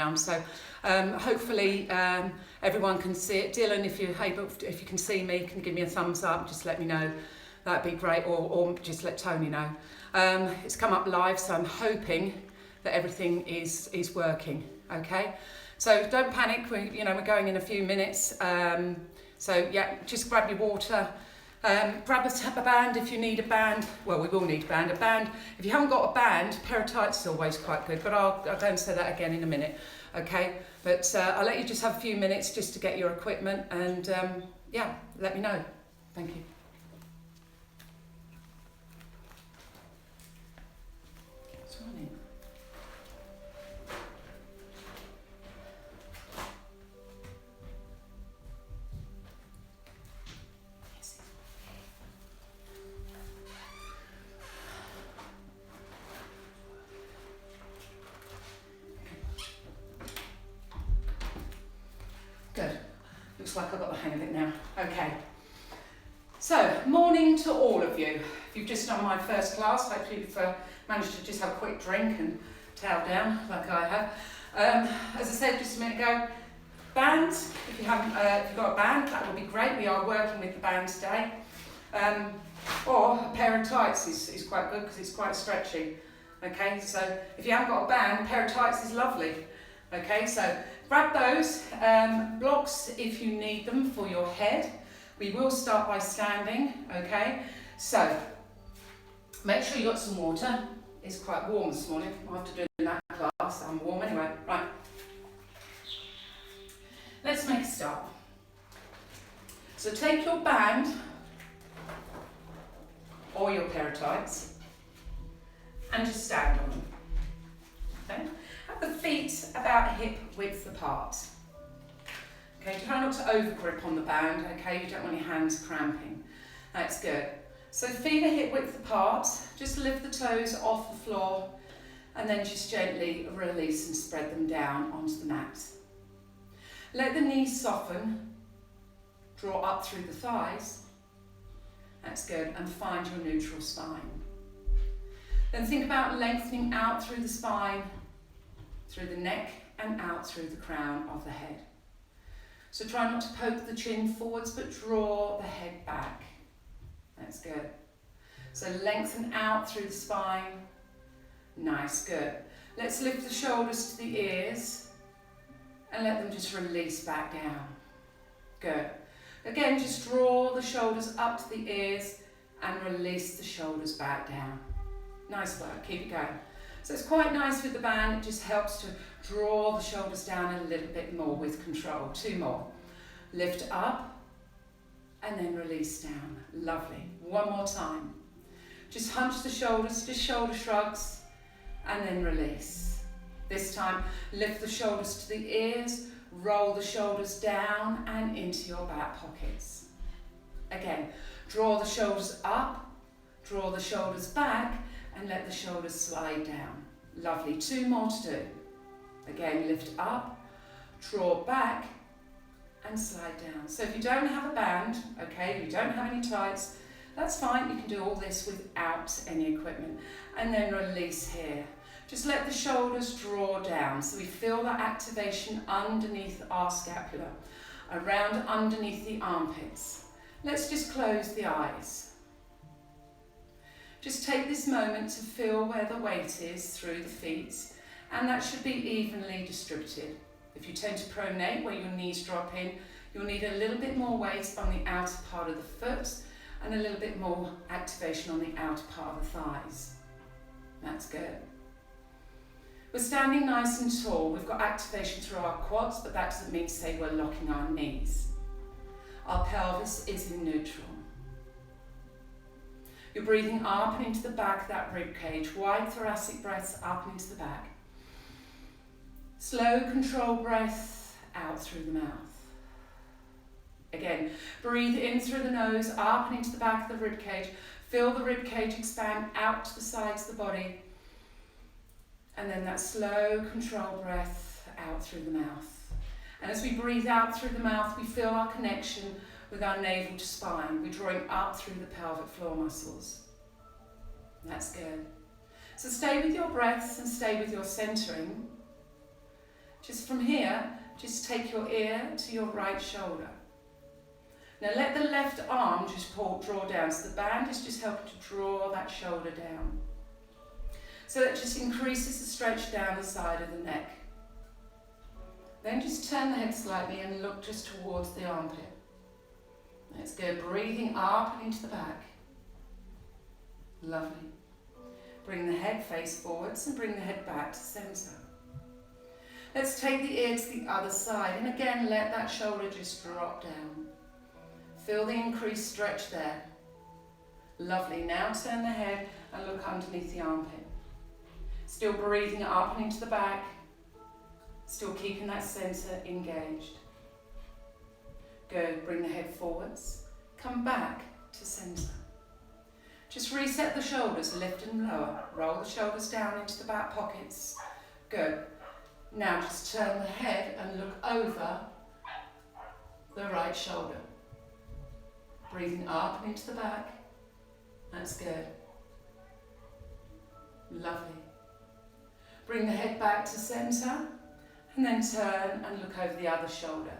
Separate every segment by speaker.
Speaker 1: around. So hopefully everyone can see it. Dylan, if you can see me, can give me a thumbs up. Just let me know. That'd be great, or just let Tony know. It's come up live, so I'm hoping that everything is working. Okay, so don't panic. We're going in a few minutes. So yeah, just grab your water. Grab a band if you need a band. Well, we will need a band. If you haven't got a band, pair of tights is always quite good, but I'll go and say that again in a minute, okay? But I'll let you just have a few minutes just to get your equipment and yeah, let me know. Thank you. What's running? Good. Looks like I've got the hang of it now. Okay. So, morning to all of you. If you've just done my first class, hopefully you've managed to just have a quick drink and towel down like I have. As I said just a minute ago, bands, if you've got a band, that would be great. We are working with the band today. Or a pair of tights is quite good because it's quite stretchy. Okay, so if you haven't got a band, a pair of tights is lovely. Okay, so grab those blocks if you need them for your head. We will start by standing, okay? So, make sure you got some water. It's quite warm this morning after doing that class. I'm warm anyway. Right. Let's make a start. So take your band or your pair of tights and just stand on them. Okay? Have the feet about hip width apart. Okay, try not to over grip on the band, okay? You don't want your hands cramping. That's good. So feet are hip width apart, just lift the toes off the floor and then just gently release and spread them down onto the mat. Let the knees soften, draw up through the thighs. That's good, and find your neutral spine. Then think about lengthening out through the spine, through the neck and out through the crown of the head. So try not to poke the chin forwards, but draw the head back. That's good. So lengthen out through the spine. Nice, good. Let's lift the shoulders to the ears and let them just release back down. Good. Again, just draw the shoulders up to the ears and release the shoulders back down. Nice work, keep it going. So it's quite nice with the band, it just helps to draw the shoulders down a little bit more with control. 2 more. Lift up and then release down. Lovely. 1 more time. Just hunch the shoulders, just shoulder shrugs and then release. This time, lift the shoulders to the ears, roll the shoulders down and into your back pockets. Again, draw the shoulders up, draw the shoulders back and let the shoulders slide down. Lovely. 2 more to do. Again, lift up, draw back and slide down. So if you don't have a band, okay, you don't have any tights, that's fine. You can do all this without any equipment. And then release here. Just let the shoulders draw down. So we feel that activation underneath our scapula, around underneath the armpits. Let's just close the eyes. Just take this moment to feel where the weight is through the feet, and that should be evenly distributed. If you tend to pronate, where your knees drop in, you'll need a little bit more weight on the outer part of the foot and a little bit more activation on the outer part of the thighs. That's good. We're standing nice and tall. We've got activation through our quads, but that doesn't mean to say we're locking our knees. Our pelvis is in neutral. You're breathing up and into the back of that rib cage, wide thoracic breaths up and into the back. Slow, controlled breath out through the mouth. Again, breathe in through the nose, up and into the back of the rib cage. Feel the rib cage expand out to the sides of the body. And then that slow, controlled breath out through the mouth. And as we breathe out through the mouth, we feel our connection with our navel to spine. We're drawing up through the pelvic floor muscles. That's good. So stay with your breaths and stay with your centering. Just from here, just take your ear to your right shoulder. Now let the left arm just draw down. So the band is just helping to draw that shoulder down. So that just increases the stretch down the side of the neck. Then just turn the head slightly and look just towards the armpit. Let's go, breathing up and into the back. Lovely. Bring the head face forwards and bring the head back to centre. Let's take the ear to the other side and again let that shoulder just drop down. Feel the increased stretch there. Lovely. Now turn the head and look underneath the armpit. Still breathing up and into the back. Still keeping that centre engaged. Good. Bring the head forwards. Come back to centre. Just reset the shoulders, lift and lower. Roll the shoulders down into the back pockets. Good. Now just turn the head and look over the right shoulder. Breathing up and into the back. That's good. Lovely. Bring the head back to centre and then turn and look over the other shoulder.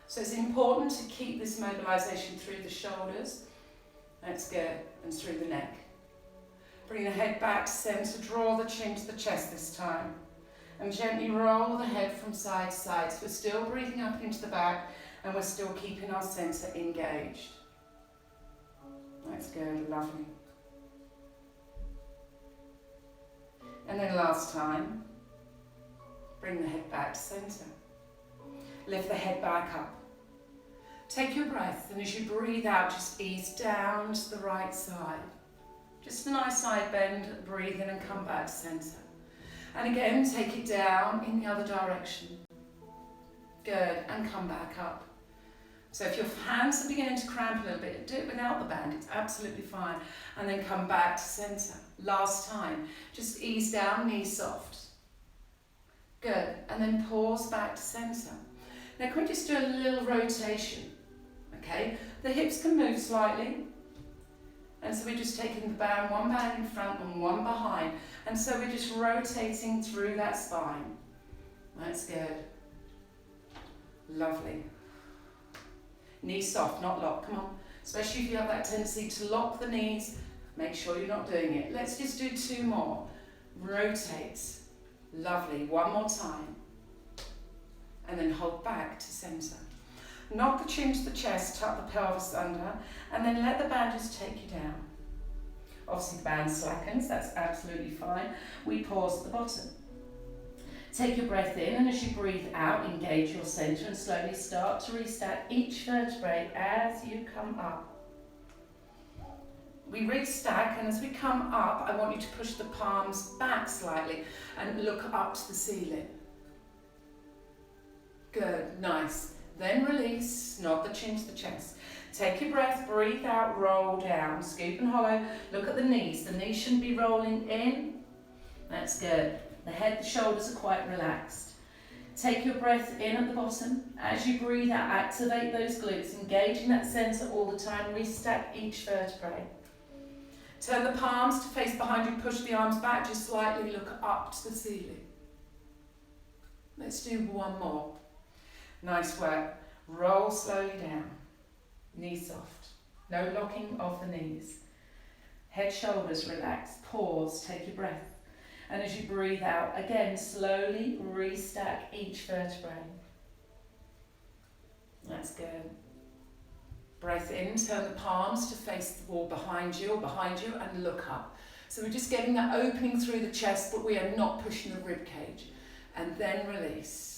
Speaker 1: So it's important to keep this mobilisation through the shoulders. That's good. And through the neck. Bring the head back to centre. Draw the chin to the chest this time. And gently roll the head from side to side. So we're still breathing up into the back and we're still keeping our centre engaged. That's good. Lovely. And then last time, bring the head back to centre. Lift the head back up. Take your breath, and as you breathe out, just ease down to the right side. Just a nice side bend, breathe in and come back to centre. And again, take it down in the other direction. Good, and come back up. So if your hands are beginning to cramp a little bit, do it without the band, it's absolutely fine. And then come back to centre. Last time, just ease down, knees soft. Good, and then pause back to centre. Now can we just do a little rotation? Okay, the hips can move slightly. And so we're just taking the band, one band in front and one behind. And so we're just rotating through that spine. That's good. Lovely. Knees soft, not locked, come on. Especially if you have that tendency to lock the knees, make sure you're not doing it. Let's just do two more. Rotate. Lovely, one more time. And then hold back to centre. Knock the chin to the chest, tuck the pelvis under, and then let the band just take you down. Obviously the band slackens, that's absolutely fine. We pause at the bottom. Take your breath in, and as you breathe out, engage your centre and slowly start to restack each vertebrae as you come up. We restack, and as we come up, I want you to push the palms back slightly and look up to the ceiling. Good, nice. Then release, nod the chin to the chest. Take your breath, breathe out, roll down, scoop and hollow. Look at the knees. The knees shouldn't be rolling in. That's good. The head, the shoulders are quite relaxed. Take your breath in at the bottom. As you breathe out, activate those glutes, engaging that centre all the time. Restack each vertebrae. Turn the palms to face behind you, push the arms back, just slightly look up to the ceiling. Let's do one more. Nice work. Roll slowly down. Knees soft. No locking of the knees. Head, shoulders relaxed. Pause, take your breath. And as you breathe out, again, slowly restack each vertebrae. That's good. Breath in, turn the palms to face the wall behind you and look up. So we're just getting that opening through the chest, but we are not pushing the rib cage. And then release.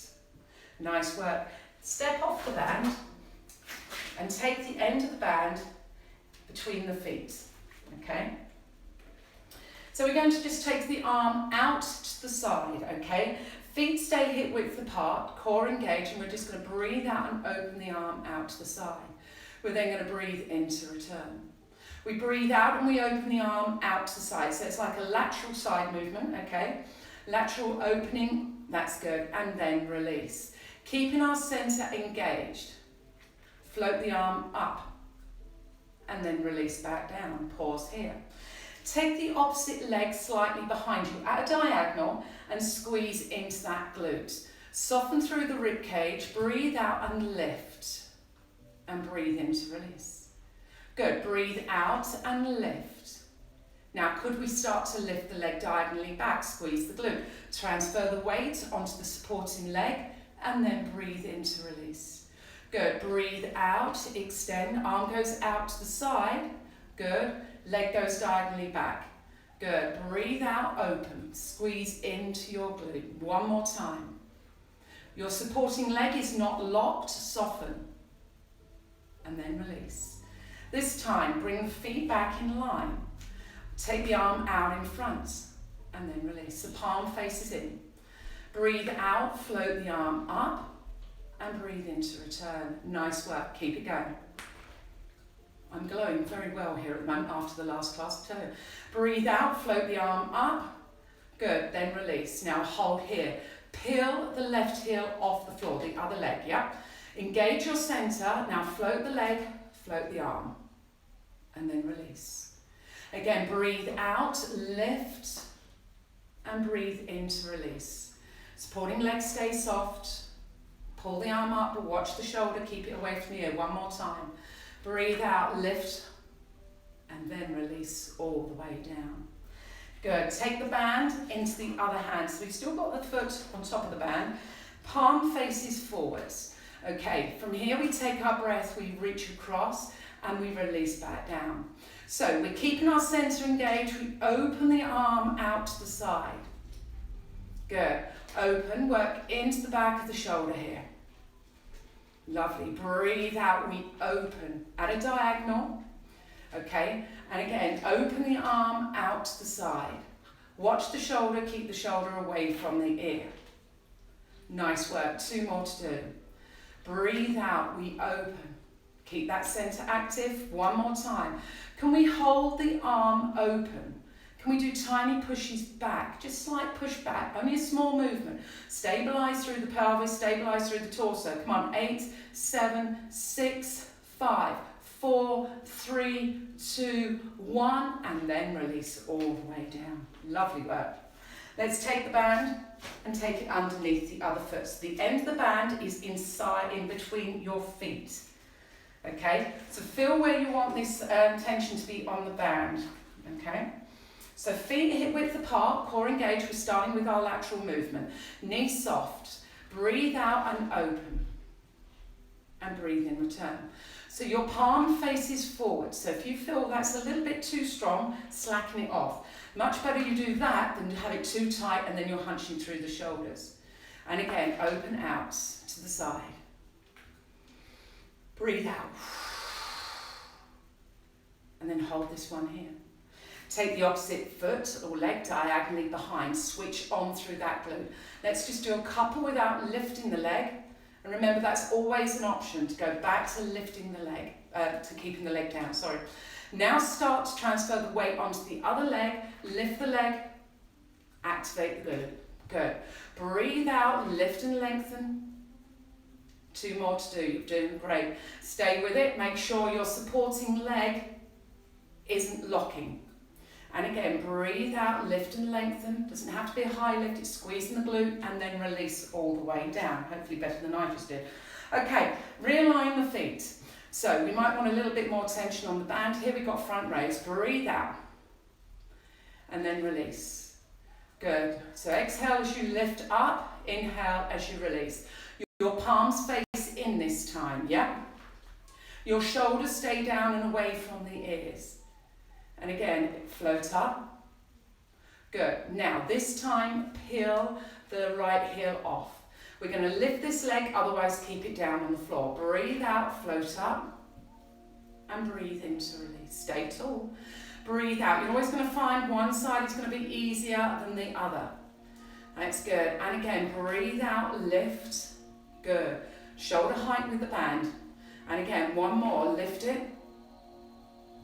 Speaker 1: Nice work. Step off the band and take the end of the band between the feet. Okay? So we're going to just take the arm out to the side, okay? Feet stay hip width apart, core engaged, and we're just going to breathe out and open the arm out to the side. We're then going to breathe in to return. We breathe out and we open the arm out to the side. So it's like a lateral side movement, okay? Lateral opening, that's good, and then release. Keeping our centre engaged. Float the arm up and then release back down. Pause here. Take the opposite leg slightly behind you at a diagonal and squeeze into that glute. Soften through the rib cage, breathe out and lift. And breathe in to release. Good, breathe out and lift. Now, could we start to lift the leg diagonally back, squeeze the glute, transfer the weight onto the supporting leg, and then breathe in to release. Good, breathe out, extend, arm goes out to the side. Good, leg goes diagonally back. Good, breathe out, open, squeeze into your glute. One more time. Your supporting leg is not locked, soften. And then release. This time, bring the feet back in line. Take the arm out in front and then release. The palm faces in. Breathe out, float the arm up and breathe in to return. Nice work, keep it going. I'm glowing very well here at the moment after the last class. Breathe out, float the arm up. Good, then release. Now hold here. Peel the left heel off the floor, the other leg, yeah? Engage your center. Now float the leg, float the arm and then release. Again, breathe out, lift, and breathe in to release. Supporting leg stay soft. Pull the arm up, but watch the shoulder, keep it away from the ear. One more time. Breathe out, lift, and then release all the way down. Good, take the band into the other hand. So we've still got the foot on top of the band. Palm faces forwards. Okay, from here we take our breath, we reach across, and we release back down. So we're keeping our center engaged, we open the arm out to the side. Good. Open, work into the back of the shoulder here. Lovely. Breathe out, we open at a diagonal. Okay, and again, open the arm out to the side. Watch the shoulder, keep the shoulder away from the ear. Nice work, 2 more to do. Breathe out, we open. Keep that center active, 1 more time. Can we hold the arm open? Can we do tiny pushes back? Just slight push back, only a small movement. Stabilize through the pelvis, stabilize through the torso. Come on, 8, 7, 6, 5, 4, 3, 2, 1, and then release all the way down. Lovely work. Let's take the band and take it underneath the other foot. So the end of the band is inside, in between your feet. Okay, so feel where you want this tension to be on the band. Okay, so feet hip width apart, core engaged. We're starting with our lateral movement. Knees soft. Breathe out and open. And breathe in, return. So your palm faces forward. So if you feel that's a little bit too strong, slacken it off. Much better you do that than to have it too tight and then you're hunching through the shoulders. And again, open out to the side. Breathe out. And then hold this one here. Take the opposite foot or leg diagonally behind. Switch on through that glute. Let's just do a couple without lifting the leg. And remember, that's always an option to go back to lifting the leg, to keeping the leg down, sorry. Now start to transfer the weight onto the other leg. Lift the leg. Activate the glute. Good. Breathe out, lift and lengthen. 2 more to do. You're doing great. Stay with it. Make sure your supporting leg isn't locking. And again, breathe out, lift and lengthen. Doesn't have to be a high lift. It's squeezing the glute and then release all the way down. Hopefully better than I just did. Okay, realign the feet. So we might want a little bit more tension on the band. Here we've got front raise. Breathe out. And then release. Good. So exhale as you lift up. Inhale as you release. Your palms face in this time, yeah? Your shoulders stay down and away from the ears. And again, float up. Good. Now, this time, peel the right heel off. We're going to lift this leg, otherwise keep it down on the floor. Breathe out, float up. And breathe in to release. Stay tall. Breathe out. You're always going to find one side is going to be easier than the other. That's good. And again, breathe out, lift. Good. Shoulder height with the band. And again, one more. Lift it.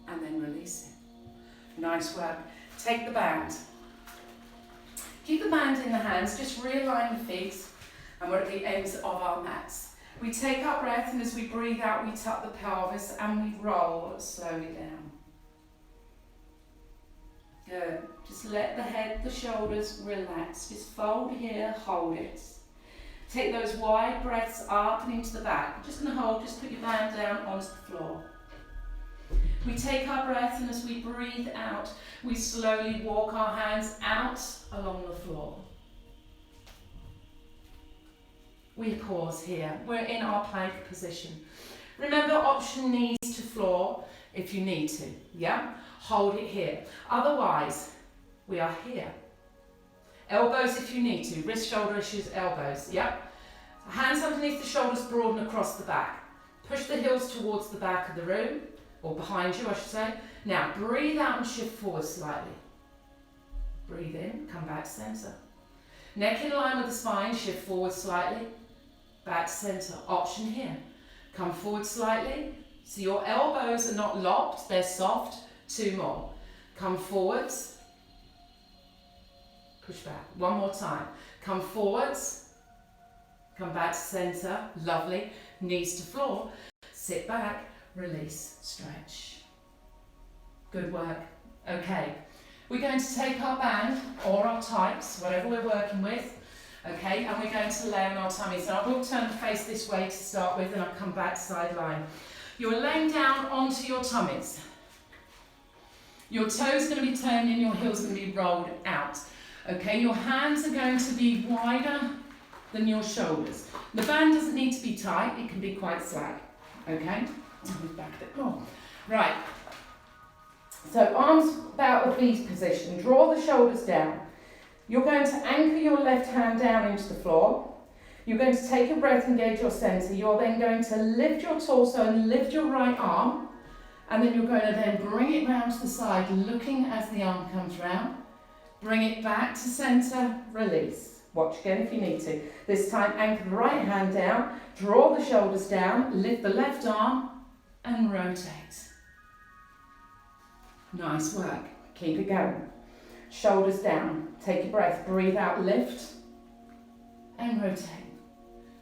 Speaker 1: And then release it. Nice work. Take the band. Keep the band in the hands. Just realign the feet. And we're at the ends of our mats. We take our breath, and as we breathe out, we tuck the pelvis and we roll slowly down. Good. Just let the head, the shoulders relax. Just fold here, hold it. Take those wide breaths up and into the back. You're just going to hold, just put your band down onto the floor. We take our breath, and as we breathe out, we slowly walk our hands out along the floor. We pause here. We're in our plank position. Remember, option knees to floor if you need to, yeah? Hold it here. Otherwise, we are here. Elbows if you need to. Wrist, shoulder issues, elbows, yep? Hands underneath the shoulders, broaden across the back. Push the heels towards the back of the room, or behind you, I should say. Now, breathe out and shift forward slightly. Breathe in, come back to centre. Neck in line with the spine, shift forward slightly. Back to centre. Option here. Come forward slightly. So your elbows are not locked, they're soft. 2 more. Come forwards. Push back. 1 more time. Come forwards. Come back to centre. Lovely. Knees to floor. Sit back. Release. Stretch. Good work. Okay. We're going to take our band or our tights, whatever we're working with. Okay, and we're going to lay on our tummies. So I will turn the face this way to start with, and I'll come back sideline. You're laying down onto your tummies. Your toes are going to be turned in, your heels are going to be rolled out. Okay, your hands are going to be wider than your shoulders. The band doesn't need to be tight, it can be quite slack. Okay, move back a bit more. Right, so arms about the V position, draw the shoulders down. You're going to anchor your left hand down into the floor. You're going to take a breath, engage your centre. You're then going to lift your torso and lift your right arm. And then you're going to then bring it round to the side, looking as the arm comes round. Bring it back to centre, release. Watch again if you need to. This time anchor the right hand down, draw the shoulders down, lift the left arm and rotate. Nice work. Keep it going. Shoulders down, take a breath, breathe out, lift and rotate.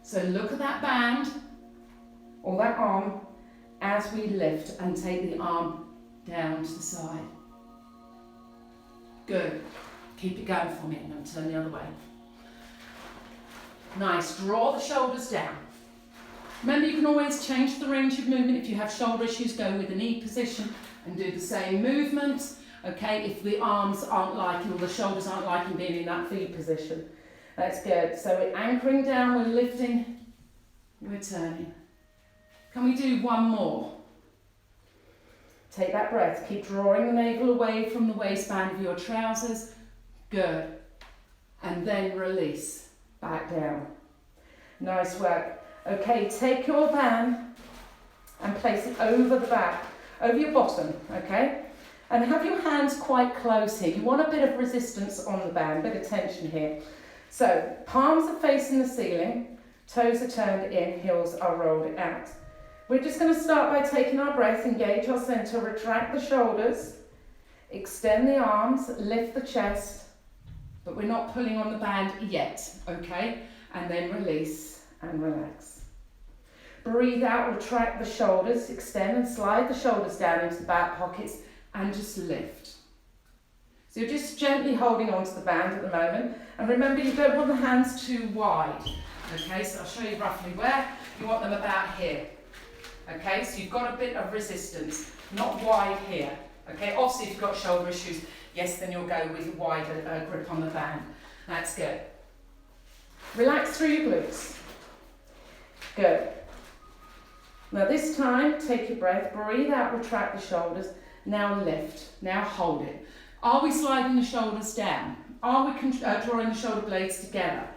Speaker 1: So look at that band or that arm as we lift and take the arm down to the side. Good. Keep it going for me, and I'll turn the other way. Nice, draw the shoulders down. Remember, you can always change the range of movement. If you have shoulder issues, go with the knee position and do the same movement. Okay, if the arms aren't liking or the shoulders aren't liking being in that V position. That's good. So we're anchoring down, we're lifting, we're turning. Can we do 1 more? Take that breath. Keep drawing the navel away from the waistband of your trousers. Good. And then release. Back down. Nice work. Okay, take your band and place it over the back, over your bottom, okay? And have your hands quite close here. You want a bit of resistance on the band, a bit of tension here. So, palms are facing the ceiling, toes are turned in, heels are rolled out. We're just going to start by taking our breath, engage our centre, retract the shoulders, extend the arms, lift the chest, but we're not pulling on the band yet, okay? And then release and relax. Breathe out, retract the shoulders, extend and slide the shoulders down into the back pockets and just lift. So you're just gently holding onto the band at the moment. And remember, you don't want the hands too wide. Okay, so I'll show you roughly where. You want them about here. Okay, so you've got a bit of resistance, not wide here. Okay, obviously if you've got shoulder issues, yes, then you'll go with a wider grip on the band. That's good. Relax through your glutes. Good. Now this time, take your breath, breathe out, retract the shoulders. Now lift, now hold it. Are we sliding the shoulders down? Are we drawing the shoulder blades together?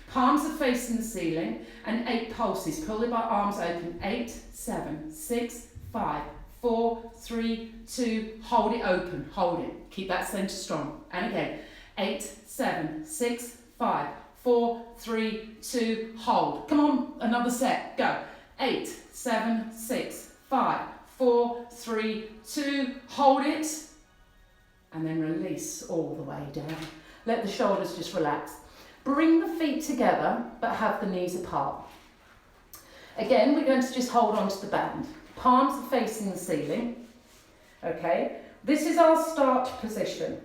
Speaker 1: Palms are facing the ceiling and 8 pulses. Pull the arms open. 8, 7, 6, 5, 4, 3, 2. Hold it open. Hold it. Keep that centre strong. And again. 8, 7, 6, 5, 4, 3, 2. Hold. Come on. Another set. Go. 8, 7, 6, 5, 4, 3, 2. Hold it. And then release all the way down. Let the shoulders just relax. Bring the feet together, but have the knees apart. Again, we're going to just hold on to the band. Palms are facing the ceiling. Okay, this is our start position.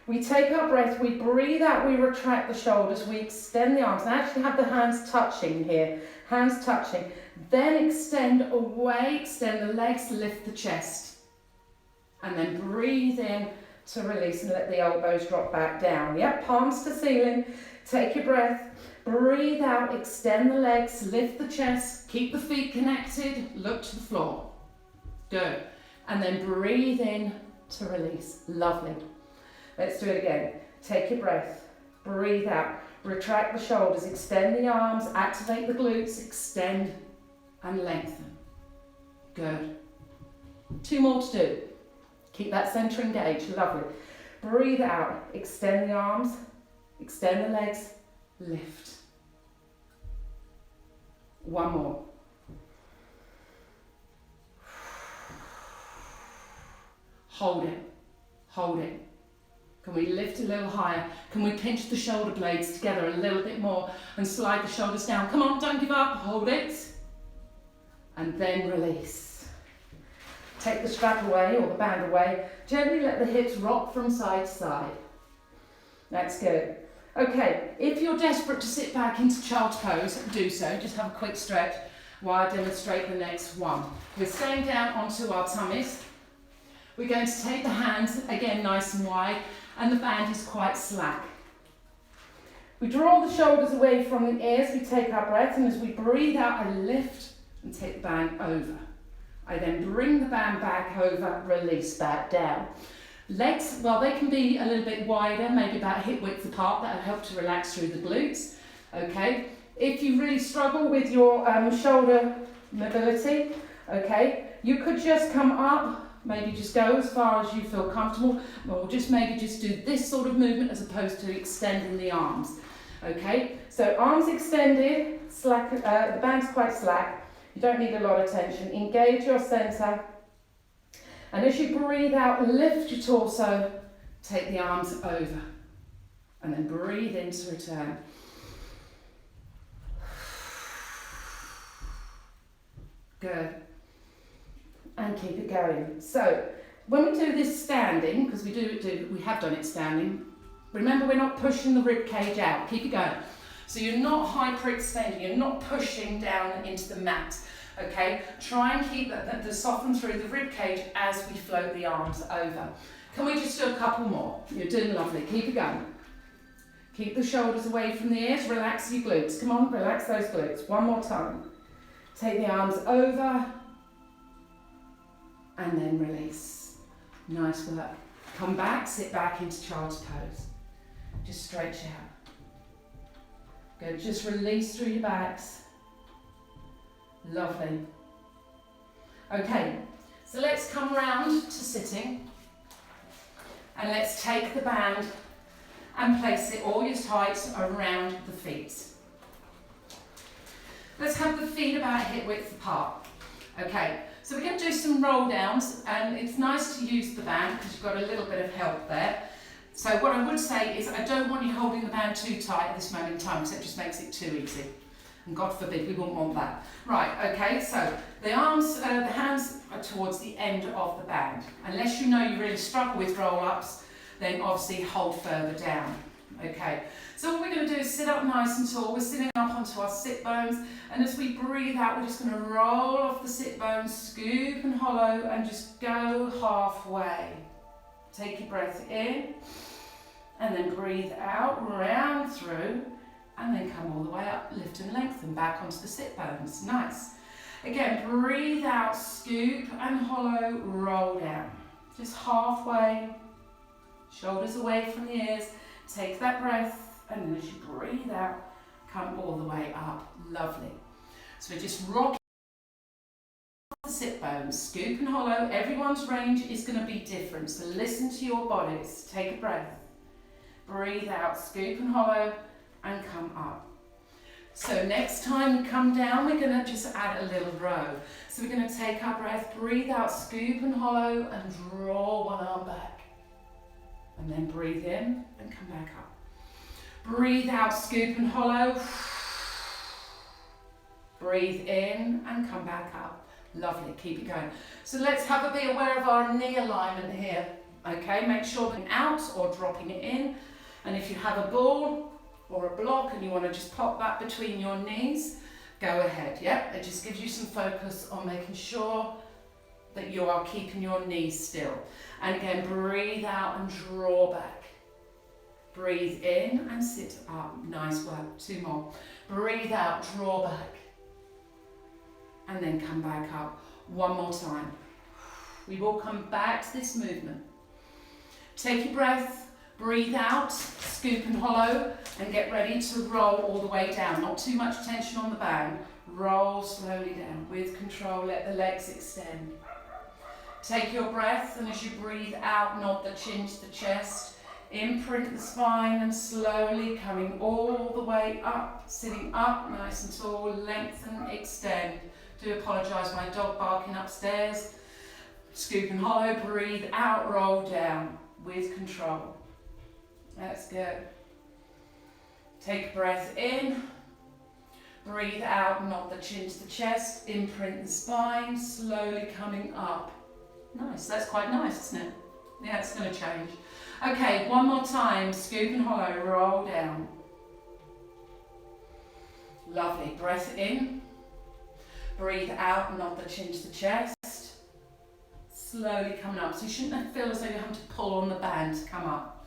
Speaker 1: We take our breath, we breathe out, we retract the shoulders, we extend the arms, and actually have the hands touching here, hands touching. Then extend away, extend the legs, lift the chest. And then breathe in to release and let the elbows drop back down. Yep, palms to ceiling, take your breath, breathe out, extend the legs, lift the chest, keep the feet connected, look to the floor. Good. And then breathe in to release. Lovely. Let's do it again. Take your breath, breathe out, retract the shoulders, extend the arms, activate the glutes, extend and lengthen. Good. 2 more to do. Keep that center engaged. Lovely. Breathe out, extend the arms, extend the legs, lift. 1 more. Hold it, hold it. Can we lift a little higher? Can we pinch the shoulder blades together a little bit more and slide the shoulders down? Come on, don't give up, hold it. And then release. Take the strap away or the band away. Gently let the hips rock from side to side. That's good. Okay, if you're desperate to sit back into child's pose, do so. Just have a quick stretch while I demonstrate the next one. We're staying down onto our tummies. We're going to take the hands, again nice and wide, and the band is quite slack. We draw the shoulders away from the ears, we take our breath, and as we breathe out, I lift and take the band over. I then bring the band back over, release back down. Legs, well, they can be a little bit wider, maybe about hip width apart. That'll help to relax through the glutes. Okay. If you really struggle with your shoulder mobility, okay, you could just come up, maybe just go as far as you feel comfortable, or just maybe just do this sort of movement as opposed to extending the arms. Okay, so arms extended, slack, the band's quite slack. You don't need a lot of tension. Engage your center. And as you breathe out, lift your torso, take the arms over. And then breathe in to return. Good. And keep it going. So, when we do this standing, because we have done it standing, remember we're not pushing the rib cage out. Keep it going. So you're not hyperextending, you're not pushing down into the mat. Okay, try and keep the soften through the rib cage as we float the arms over. Can we just do a couple more? You're doing lovely. Keep it going. Keep the shoulders away from the ears. Relax your glutes. Come on, relax those glutes. 1 more time. Take the arms over and then release. Nice work. Come back, sit back into child's pose. Just stretch out. Good. Just release through your backs. Lovely. Okay, so let's come round to sitting and let's take the band and place it all your tight around the feet. Let's have the feet about hip width apart. Okay, so we're going to do some roll downs, and it's nice to use the band because you've got a little bit of help there. So what I would say is I don't want you holding the band too tight at this moment in time because it just makes it too easy. And God forbid, we wouldn't want that. Right, okay, so the hands are towards the end of the band. Unless you know you really struggle with roll-ups, then obviously hold further down. Okay, so what we're going to do is sit up nice and tall. We're sitting up onto our sit bones, and as we breathe out, we're just going to roll off the sit bones, scoop and hollow, and just go halfway. Take your breath in, and then breathe out, round through, and then come all the way up, lift and lengthen back onto the sit bones. Nice. Again, breathe out, scoop and hollow, roll down. Just halfway, shoulders away from the ears. Take that breath, and then as you breathe out, come all the way up. Lovely. So we're just rocking the sit bones, scoop and hollow. Everyone's range is going to be different, so listen to your bodies. Take a breath. Breathe out, scoop and hollow, and come up. So next time we come down, we're going to just add a little row. So we're going to take our breath, breathe out, scoop and hollow, and draw one arm back. And then breathe in and come back up. Breathe out, scoop and hollow. Breathe in and come back up. Lovely, keep it going. So let's be aware of our knee alignment here. okay? Make sure that out or dropping it in. And if you have a ball or a block and you want to just pop that between your knees, go ahead, yeah? It just gives you some focus on making sure that you are keeping your knees still. And again, breathe out and draw back. Breathe in and sit up. Nice work. 2 more. Breathe out, draw back. And then come back up. 1 more time. We will come back to this movement. Take your breath, breathe out, scoop and hollow, and get ready to roll all the way down. Not too much tension on the band. Roll slowly down with control. Let the legs extend. Take your breath, and as you breathe out, nod the chin to the chest. Imprint the spine and slowly coming all the way up, sitting up nice and tall, lengthen, extend. Do apologise, my dog barking upstairs. Scoop and hollow, breathe out, roll down with control. That's good. Take a breath in, breathe out, nod the chin to the chest, imprint the spine, slowly coming up. Nice, that's quite nice, isn't it? Yeah, it's going to change. Okay, 1 more time, scoop and hollow, roll down. Lovely, breath in, breathe out, nod the chin to the chest, slowly coming up. So you shouldn't feel as though you're having to pull on the band to come up.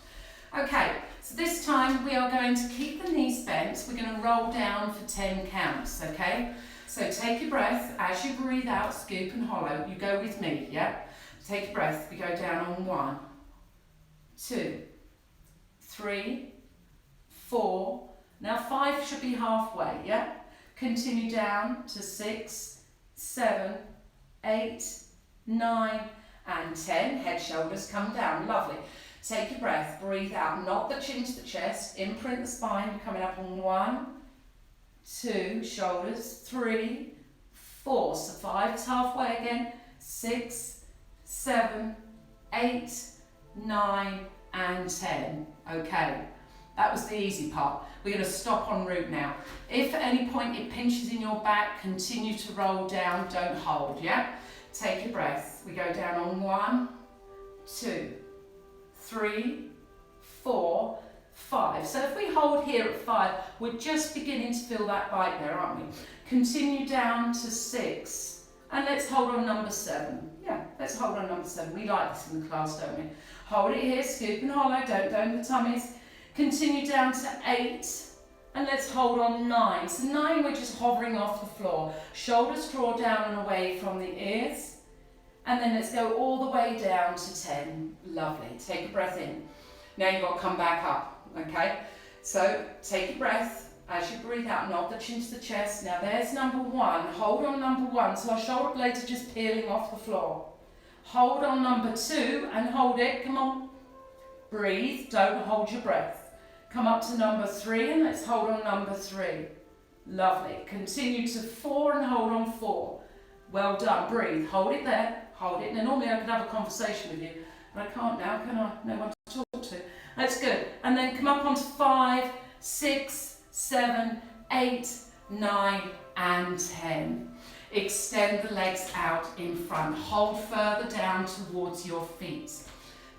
Speaker 1: Okay, so this time we are going to keep the knees bent. We're going to roll down for 10 counts, okay? So take your breath, as you breathe out, scoop and hollow, you go with me, yeah? Take a breath, we go down on 1, 2, 3, 4. Now 5 should be halfway, yeah? Continue down to 6, 7, 8, 9, and 10. Head, shoulders come down, lovely. Take your breath, breathe out, nod the chin to the chest, imprint the spine, coming up on 1, 2, shoulders, 3, 4. So 5 is halfway again, 6, 7, 8, 9, and 10. Okay, that was the easy part. We're going to stop en route now. If at any point it pinches in your back, continue to roll down, don't hold, yeah? Take your breath. We go down on 1, 2, 3, 4, 5. So if we hold here at 5, we're just beginning to feel that bite there, aren't we? Continue down to 6. And let's hold on number 7. Yeah, let's hold on number 7. We like this in the class, don't we? Hold it here, scoop and hollow, don't down the tummies. Continue down to 8. And let's hold on 9. So 9, we're just hovering off the floor. Shoulders draw down and away from the ears. And then let's go all the way down to 10. Lovely. Take a breath in. Now you've got to come back up, okay? So take your breath. As you breathe out, nod the chin to the chest. Now there's number 1. Hold on number 1. So our shoulder blades are just peeling off the floor. Hold on number 2 and hold it. Come on. Breathe. Don't hold your breath. Come up to number 3 and let's hold on number 3. Lovely. Continue to 4 and hold on 4. Well done. Breathe. Hold it there. Hold it. Now normally I could have a conversation with you, but I can't now, can I? No one to talk to. That's good. And then come up onto 5, 6, 7, 8, 9, and 10. Extend the legs out in front. Hold further down towards your feet.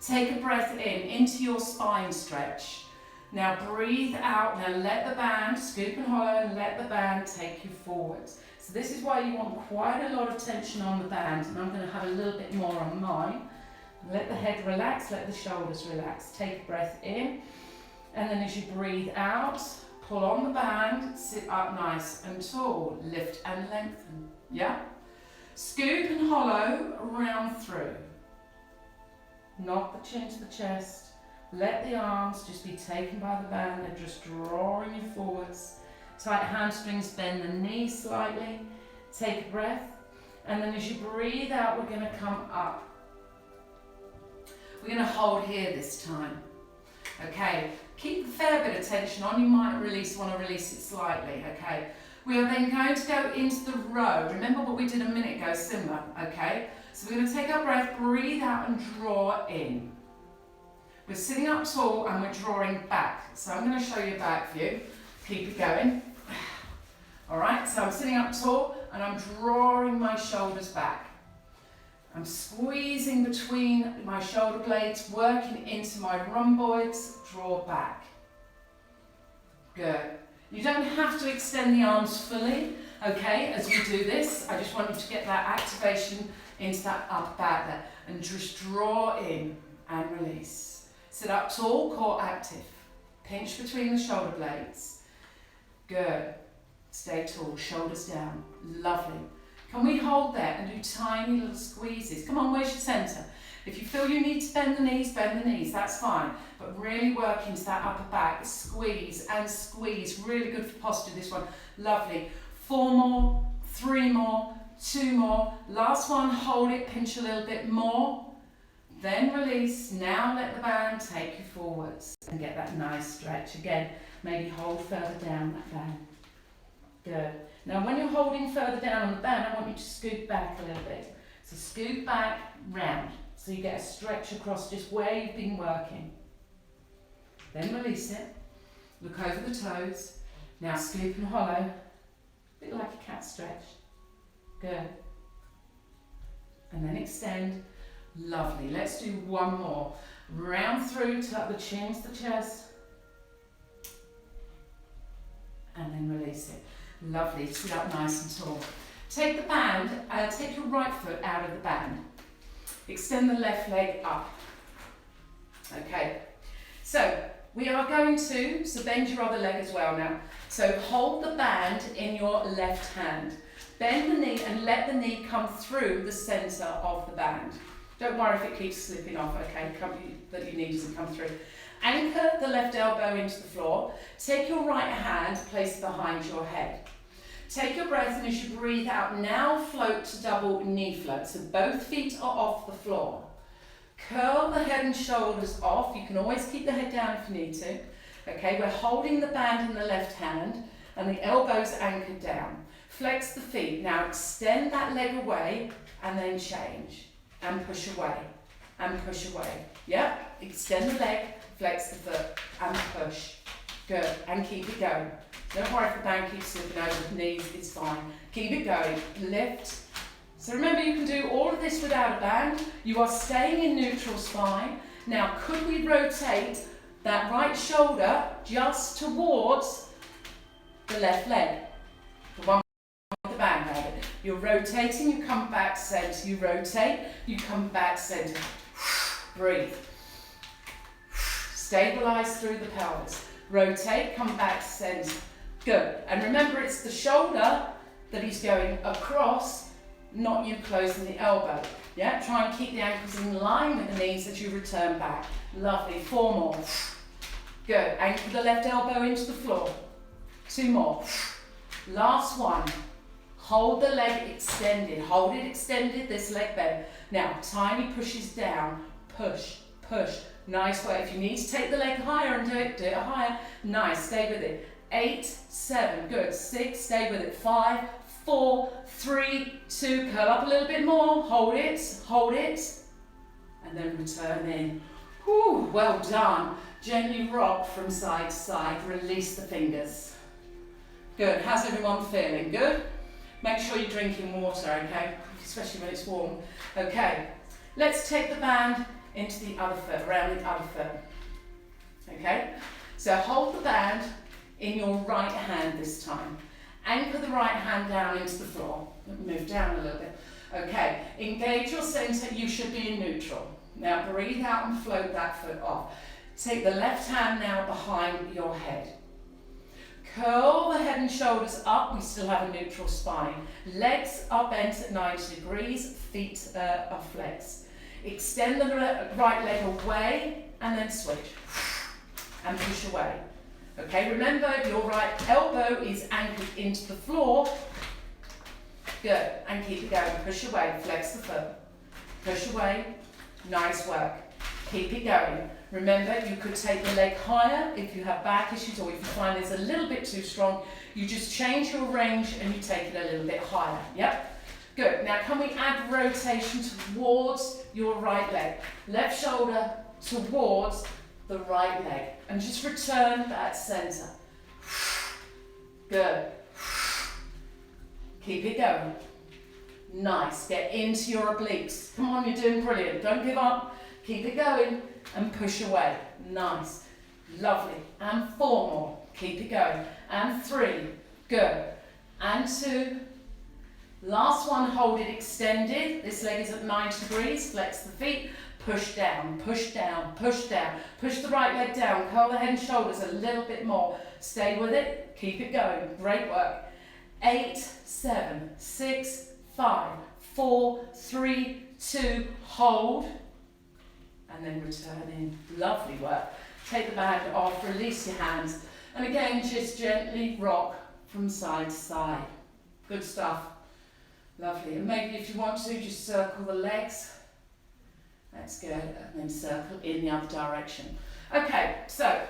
Speaker 1: Take a breath in into your spine stretch. Now breathe out. Now let the band, scoop and hollow, and let the band take you forwards. So this is why you want quite a lot of tension on the band, and I'm going to have a little bit more on mine. Let the head relax, let the shoulders relax. Take a breath in, and then as you breathe out, pull on the band, sit up nice and tall, lift and lengthen, yeah? Scoop and hollow, round through. Knock the chin to the chest, let the arms just be taken by the band, they're just drawing you forwards. Tight hamstrings, bend the knees slightly, take a breath, and then as you breathe out, we're going to come up. We're going to hold here this time. Okay, keep a fair bit of tension on, you might want to release it slightly, okay. We are then going to go into the row. Remember what we did a minute ago, similar, okay. So we're going to take our breath, breathe out and draw in. We're sitting up tall and we're drawing back. So I'm going to show you a back view. Keep it going. All right, so I'm sitting up tall and I'm drawing my shoulders back. I'm squeezing between my shoulder blades, working into my rhomboids, draw back. Good. You don't have to extend the arms fully, okay, as we do this. I just want you to get that activation into that upper back there. And just draw in and release. Sit up tall, core active. Pinch between the shoulder blades. Good. Stay tall, shoulders down. Lovely. Can we hold there and do tiny little squeezes? Come on, where's your centre? If you feel you need to bend the knees, that's fine. But really work into that upper back. Squeeze and squeeze. Really good for posture, this one. Lovely. 4 more, 3 more, 2 more. Last one, hold it, pinch a little bit more. Then release. Now let the band take you forwards and get that nice stretch. Again, maybe hold further down that band. Good. Now when you're holding further down on the band, I want you to scoot back a little bit. So scoot back, round. So you get a stretch across just where you've been working. Then release it. Look over the toes. Now scoop and hollow. A bit like a cat stretch. Good. And then extend. Lovely. Let's do one more. Round through, tuck the chin to the chest. And then release it. Lovely. Sit up nice and tall. Take the band, take your right foot out of the band. Extend the left leg up. Okay. So we are going to, so bend your other leg as well now. So hold the band in your left hand. Bend the knee and let the knee come through the centre of the band. Don't worry if it keeps slipping off, okay? That your knee doesn't come through. Anchor the left elbow into the floor. Take your right hand, place it behind your head. Take your breath, and as you breathe out, now float to double knee float. So both feet are off the floor. Curl the head and shoulders off. You can always keep the head down if you need to. Okay, we're holding the band in the left hand and the elbows anchored down. Flex the feet. Now extend that leg away and then change. And push away. And push away. Yep, extend the leg, flex the foot and push. Good, and keep it going. Don't worry if the band keeps slipping over the knees, it's fine. Keep it going, lift. So remember, you can do all of this without a band. You are staying in neutral spine. Now, could we rotate that right shoulder just towards the left leg? The one with the band on it. You're rotating, you come back centre. You rotate, you come back centre. Breathe. Stabilise through the pelvis. Rotate, come back centre. Good. And remember, it's the shoulder that is going across, not you closing the elbow. Yeah, try and keep the ankles in line with the knees as you return back. Lovely. 4 more. Good. Anchor the left elbow into the floor. 2 more. Last one. Hold the leg extended. Hold it extended, this leg bent. Now, tiny pushes down. Push, push. Nice way. If you need to take the leg higher and do it higher. Nice. Stay with it. 8, 7. Good. 6. Stay with it. 5, 4, 3, 2. Curl up a little bit more. Hold it. Hold it. And then return in. Whew, well done. Gently rock from side to side. Release the fingers. Good. How's everyone feeling? Good? Make sure you're drinking water, okay? Especially when it's warm. Okay. Let's take the band into the other foot, around the other foot. Okay? So hold the band in your right hand this time. Anchor the right hand down into the floor. Move down a little bit. Okay, engage your centre, you should be in neutral. Now breathe out and float that foot off. Take the left hand now behind your head. Curl the head and shoulders up, we still have a neutral spine. Legs are bent at 90 degrees, feet are flexed. Extend the right leg away and then switch. And push away. Okay, remember your right elbow is anchored into the floor. Good, and keep it going. Push away, flex the foot. Push away, nice work. Keep it going. Remember, you could take the leg higher if you have back issues or if you find it's a little bit too strong. You just change your range and you take it a little bit higher. Yep, good. Now can we add rotation towards your right leg? Left shoulder towards the right leg and just return that centre. Good. Keep it going. Nice. Get into your obliques. Come on, you're doing brilliant. Don't give up. Keep it going and push away. Nice. Lovely. And 4 more. Keep it going. And 3. Good. And 2. Last one, hold it extended. This leg is at 90 degrees. Flex the feet. Push down, push down, push down. Push the right leg down. Curl the head and shoulders a little bit more. Stay with it. Keep it going. Great work. 8, 7, 6, 5, 4, 3, 2. Hold. And then return in. Lovely work. Take the band off. Release your hands. And again, just gently rock from side to side. Good stuff. Lovely. And maybe if you want to, just circle the legs. That's good. And then circle in the other direction. Okay, so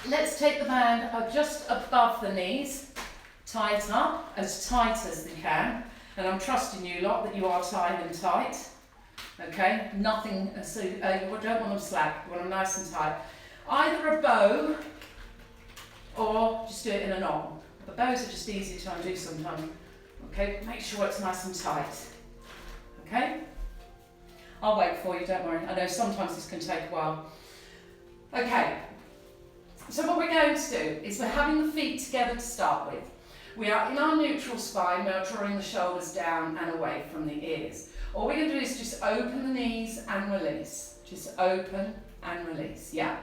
Speaker 1: let's take the band just above the knees. Tie it up as tight as you can. And I'm trusting you lot that you are tying them tight. Okay, nothing, so you don't want them slack, you want them nice and tight. Either a bow or just do it in a knot. The bows are just easier to undo sometimes. Okay, make sure it's nice and tight. Okay? I'll wait for you, don't worry. I know sometimes this can take a while. Okay, so what we're going to do is we're having the feet together to start with. We are in our neutral spine, we are drawing the shoulders down and away from the ears. All we're going to do is just open the knees and release. Just open and release. Yeah,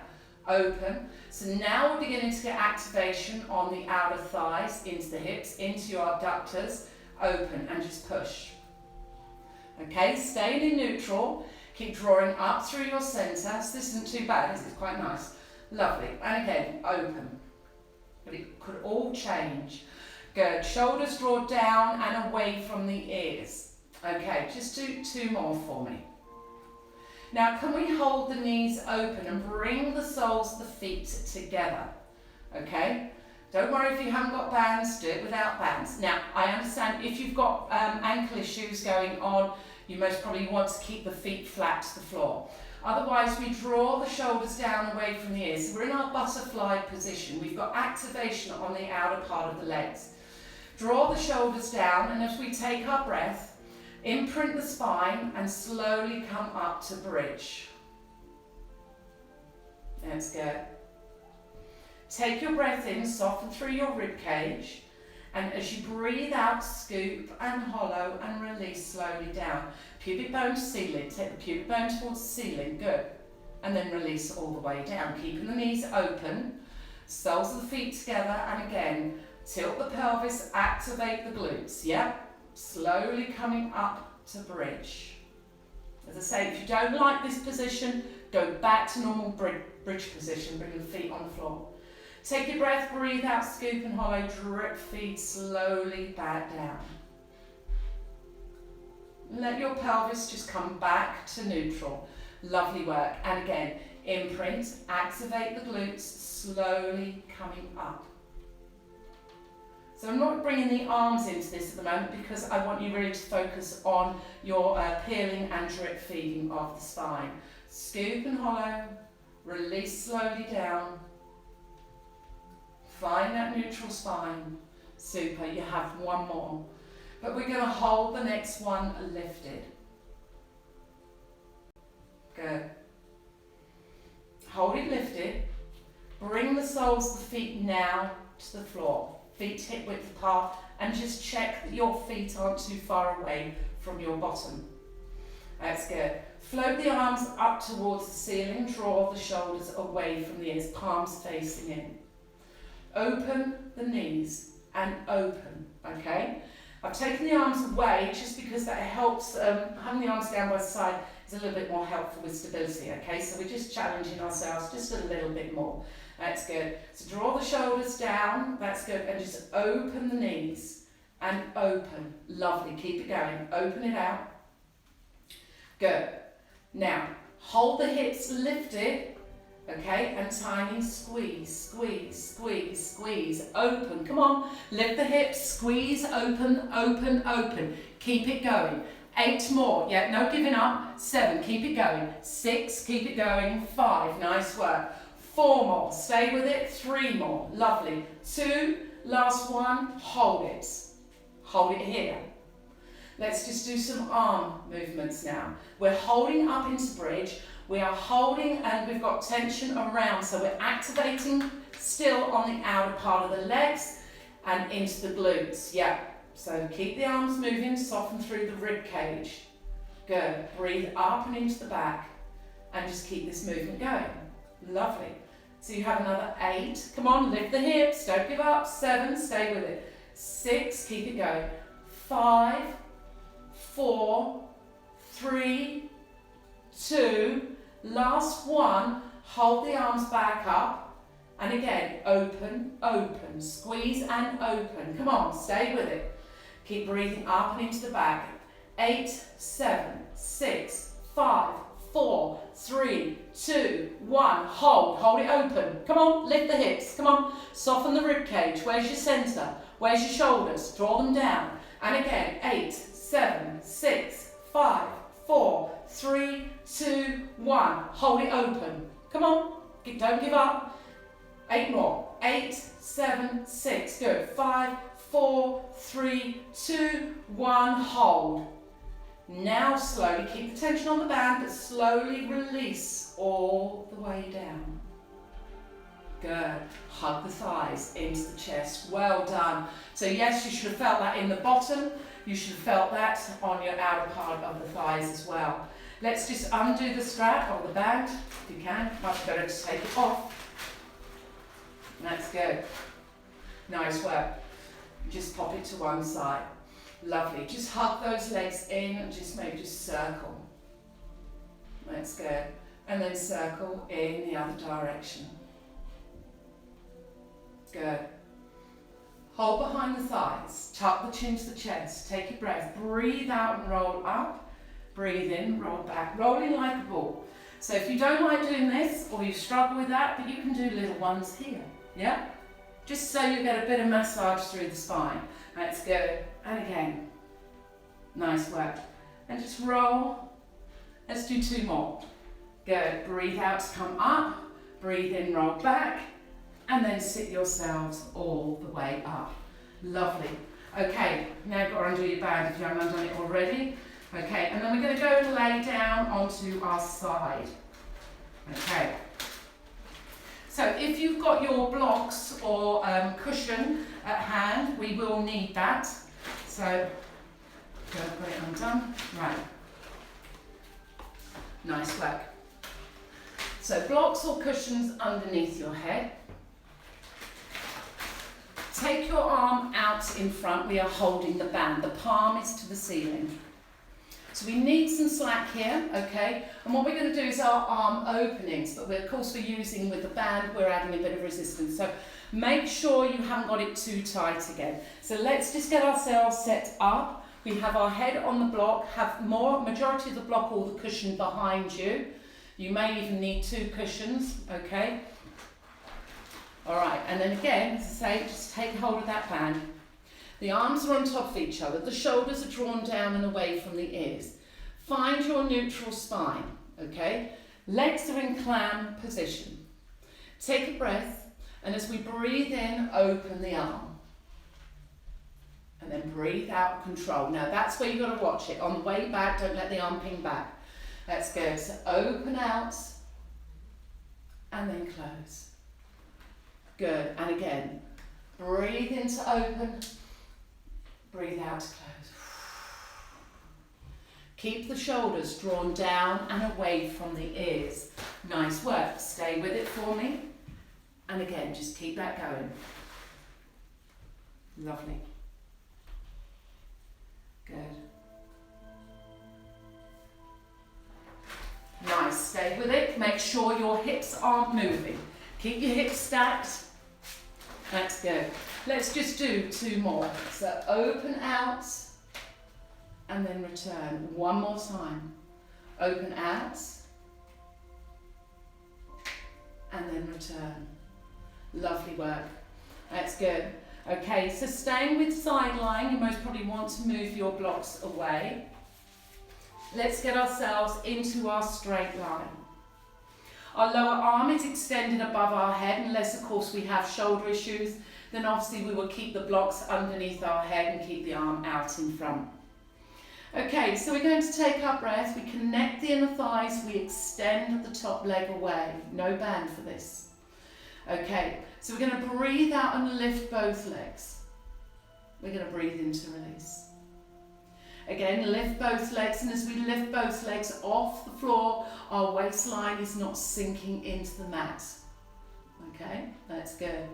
Speaker 1: open. So now we're beginning to get activation on the outer thighs, into the hips, into your abductors. Open and just push. Okay, staying in neutral. Keep drawing up through your centre. So this isn't too bad, is it? It's quite nice. Lovely. And again, open. But it could all change. Good. Shoulders draw down and away from the ears. Okay, just do 2 more for me. Now, can we hold the knees open and bring the soles of the feet together? Okay? Don't worry if you haven't got bands, do it without bands. Now, I understand if you've got ankle issues going on, you most probably want to keep the feet flat to the floor. Otherwise, we draw the shoulders down away from the ears. So we're in our butterfly position. We've got activation on the outer part of the legs. Draw the shoulders down, and as we take our breath, imprint the spine and slowly come up to bridge. Let's go. Take your breath in, soften through your rib cage, and as you breathe out, scoop and hollow and release slowly down. Pubic bone to ceiling. Take the pubic bone towards the ceiling. Good. And then release all the way down, keeping the knees open, soles of the feet together, and again, tilt the pelvis, activate the glutes. Yep. Slowly coming up to bridge. As I say, if you don't like this position, go back to normal bridge position, bring the feet on the floor. Take your breath, breathe out, scoop and hollow, drip feet slowly back down. Let your pelvis just come back to neutral. Lovely work. And again, imprint, activate the glutes, slowly coming up. So I'm not bringing the arms into this at the moment because I want you really to focus on your peeling and drip feeding of the spine. Scoop and hollow, release slowly down. Find that neutral spine. Super, you have 1 more. But we're going to hold the next one lifted. Good. Hold it lifted. Bring the soles of the feet now to the floor. Feet hip width apart, and just check that your feet aren't too far away from your bottom. That's good. Float the arms up towards the ceiling, draw the shoulders away from the ears, palms facing in. Open the knees and open, okay? I've taken the arms away just because that helps, having the arms down by the side is a little bit more helpful with stability, okay? So we're just challenging ourselves just a little bit more. That's good. So draw the shoulders down, that's good, and just open the knees and open. Lovely, keep it going. Open it out. Good. Now, hold the hips lifted, okay, and tiny squeeze, squeeze, squeeze, squeeze. Open, come on. Lift the hips, squeeze, open, open, open. Keep it going. 8 more. Yeah, no giving up. 7, keep it going. 6, keep it going. 5, nice work. 4 more, stay with it. 3 more, lovely. 2, last one, hold it. Hold it here. Let's just do some arm movements now. We're holding up into bridge. We are holding and we've got tension around, so we're activating still on the outer part of the legs and into the glutes. Yeah, so keep the arms moving, soften through the rib cage. Good. Breathe up and into the back and just keep this movement going. Lovely. So you have another 8. Come on, lift the hips, don't give up. 7, stay with it. 6, keep it going. 5, 4, 3, 2, last 1. Hold the arms back up. And again, open, open, squeeze and open. Come on, stay with it. Keep breathing up and into the back. 8, 7, 6, 5, 4, 3, 2, 1. Hold it open. Come on, lift the hips. Come on, soften the rib cage. Where's your center? Where's your shoulders? Draw them down. And again, 8, 7, 6, 5, 4, 3, 2, 1. Hold it open. Come on, don't give up. 8 more. 8, 7, 6. Good. 5, 4, 3, 2, 1. Hold. Now slowly keep the tension on the band, but slowly release all the way down. Good. Hug the thighs into the chest. Well done. So yes, you should have felt that in the bottom. You should have felt that on your outer part of the thighs as well. Let's just undo the strap or the band, if you can. Much better to take it off. That's good. Nice work. Just pop it to one side. Lovely. Just hug those legs in and just maybe just circle. That's good. And then circle in the other direction. Good. Hold behind the thighs. Tuck the chin to the chest. Take a breath. Breathe out and roll up. Breathe in, roll back. Rolling like a ball. So if you don't like doing this or you struggle with that, but you can do little ones here. Yeah? Just so you get a bit of massage through the spine. That's good. And again. Nice work. And just roll. Let's do 2 more. Good. Breathe out to come up. Breathe in, roll back. And then sit yourselves all the way up. Lovely. Okay, now you've got to undo your band if you haven't undone it already. Okay, and then we're going to go and lay down onto our side. Okay. So if you've got your blocks or cushion at hand, we will need that. So, go put it undone. Right. Nice work. So blocks or cushions underneath your head. Take your arm out in front. We are holding the band. The palm is to the ceiling. So we need some slack here, okay? And what we're going to do is our arm openings, but of course we're using with the band, we're adding a bit of resistance. So make sure you haven't got it too tight again. So let's just get ourselves set up. We have our head on the block, have majority of the block or the cushion behind you. You may even need 2 cushions, okay? All right, and then again, as I say, just take hold of that band. The arms are on top of each other. The shoulders are drawn down and away from the ears. Find your neutral spine, okay? Legs are in clam position. Take a breath, and as we breathe in, open the arm. And then breathe out, control. Now that's where you've got to watch it. On the way back, don't let the arm ping back. That's good. So open out, and then close. Good, and again, breathe in to open, breathe out to close. Keep the shoulders drawn down and away from the ears. Nice work, stay with it for me. And again, just keep that going. Lovely. Good. Nice, stay with it. Make sure your hips aren't moving. Keep your hips stacked. That's good. Let's just do 2 more. So open out and then return. 1 more time. Open out and then return. Lovely work. That's good. Okay, so staying with side lying, you most probably want to move your blocks away. Let's get ourselves into our straight line. Our lower arm is extended above our head, unless of course we have shoulder issues, then obviously we will keep the blocks underneath our head and keep the arm out in front. Okay, so we're going to take our breath, we connect the inner thighs, we extend the top leg away. No band for this. Okay, so we're going to breathe out and lift both legs. We're going to breathe in to release. Again, lift both legs, and as we lift both legs off the floor, our waistline is not sinking into the mat. Okay, that's good.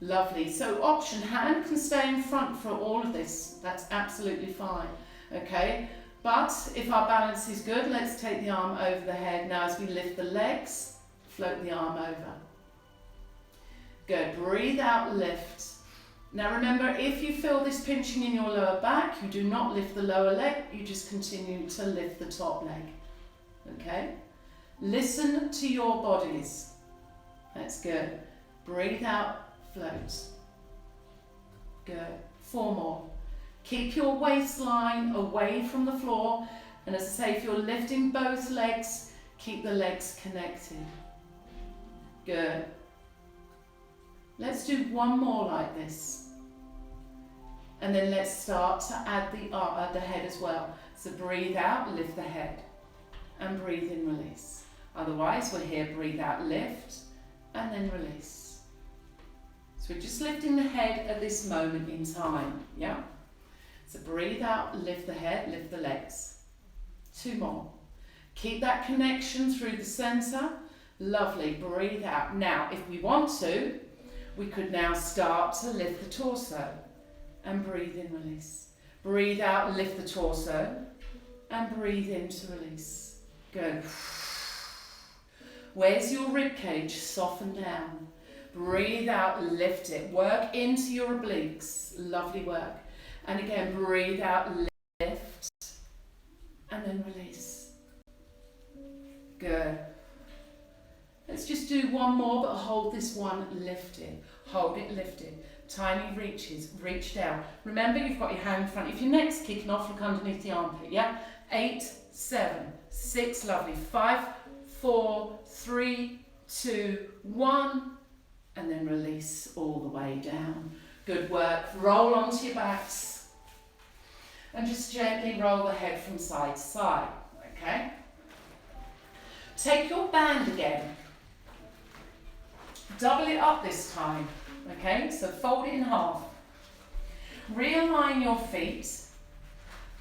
Speaker 1: Lovely. So option, hand can stay in front for all of this. That's absolutely fine. Okay, but if our balance is good, let's take the arm over the head. Now as we lift the legs, float the arm over. Good. Breathe out, lift. Now remember, if you feel this pinching in your lower back, you do not lift the lower leg, you just continue to lift the top leg. Okay? Listen to your bodies. That's good. Breathe out, float. Good. 4 more. Keep your waistline away from the floor, and as I say, if you're lifting both legs, keep the legs connected. Good. Let's do 1 more like this. And then let's start to add the head as well. So breathe out, lift the head. And breathe in, release. Otherwise, we're here, breathe out, lift, and then release. So we're just lifting the head at this moment in time, yeah? So breathe out, lift the head, lift the legs. 2 more. Keep that connection through the center. Lovely, breathe out. Now, if we want to, we could now start to lift the torso. And breathe in, release. Breathe out, lift the torso. And breathe in to release. Good. Where's your rib cage? Soften down. Breathe out, lift it. Work into your obliques. Lovely work. And again, breathe out, lift. And then release. Good. Let's just do 1 more, but hold this one lifted. Hold it lifted. Tiny reaches, reach down. Remember, you've got your hand in front. If your neck's kicking off, look underneath the armpit, yeah? 8, 7, 6, lovely. 5, 4, 3, 2, 1. And then release all the way down. Good work. Roll onto your backs. And just gently roll the head from side to side, okay? Take your band again. Double it up this time. Okay, so fold it in half. Realign your feet.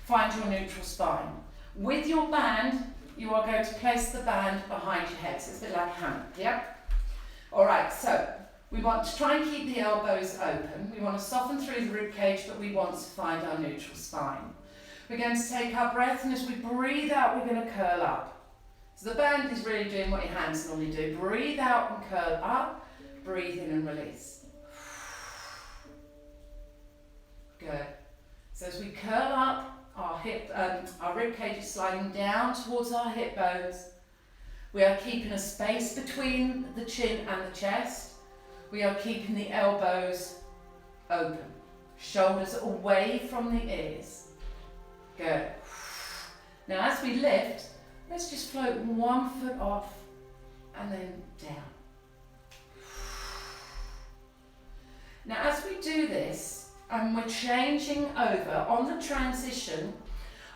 Speaker 1: Find your neutral spine. With your band, you are going to place the band behind your head. So it's a bit like a hammer, yeah? Alright, so we want to try and keep the elbows open. We want to soften through the rib cage, but we want to find our neutral spine. We're going to take our breath, and as we breathe out, we're going to curl up. So the band is really doing what your hands normally do. Breathe out and curl up. Breathe in and release. Good. So as we curl up, our rib cage is sliding down towards our hip bones. We are keeping a space between the chin and the chest. We are keeping the elbows open. Shoulders away from the ears. Good. Now as we lift, let's just float 1 foot off and then down. Now as we do this, and we're changing over on the transition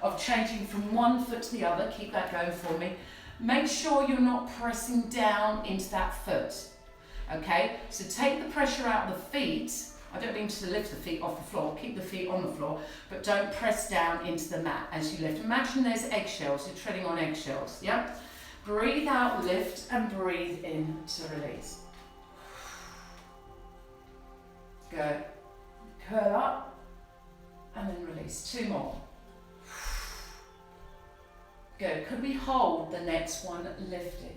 Speaker 1: of changing from 1 foot to the other, keep that going for me, make sure you're not pressing down into that foot, okay? So take the pressure out of the feet. I don't mean to lift the feet off the floor, keep the feet on the floor, but don't press down into the mat as you lift. Imagine there's eggshells, you're treading on eggshells, yeah? Breathe out, lift, and breathe in to release. Good. Curl up and then release. 2 more. Good. Could we hold the next one lifted?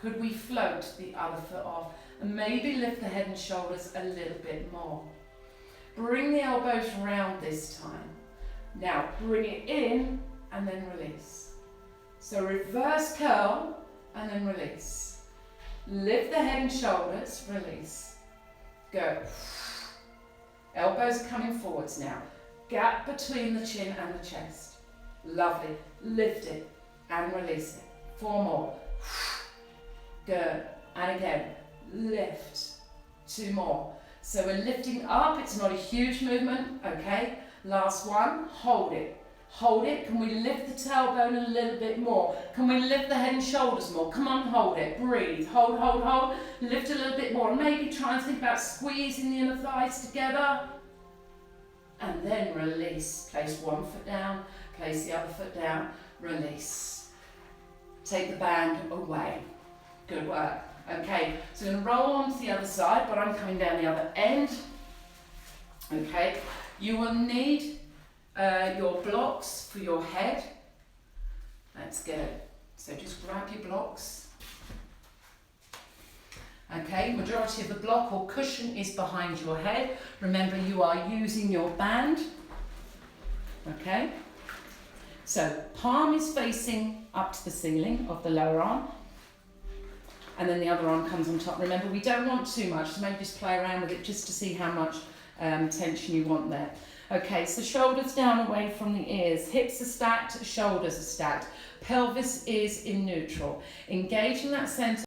Speaker 1: Could we float the other foot off and maybe lift the head and shoulders a little bit more? Bring the elbows round this time. Now bring it in and then release. So reverse curl and then release. Lift the head and shoulders, release. Go. Elbows coming forwards now. Gap between the chin and the chest. Lovely. Lift it and release it. 4 more. Good. And again, lift. 2 more. So we're lifting up. It's not a huge movement, okay? Last one, hold it. Hold it. Can we lift the tailbone a little bit more? Can we lift the head and shoulders more? Come on, hold it. Breathe. Hold, hold, hold. Lift a little bit more. Maybe try and think about squeezing the inner thighs together. And then release. Place one foot down. Place the other foot down. Release. Take the band away. Good work. Okay, so I'm going to roll on to the other side, but I'm coming down the other end. Okay, you will need your blocks for your head. That's good. So just grab your blocks. Okay, majority of the block or cushion is behind your head. Remember, you are using your band. Okay, so palm is facing up to the ceiling of the lower arm. And then the other arm comes on top. Remember, we don't want too much, so maybe just play around with it just to see how much tension you want there. Okay, so shoulders down away from the ears. Hips are stacked, shoulders are stacked. Pelvis is in neutral. Engaging that center,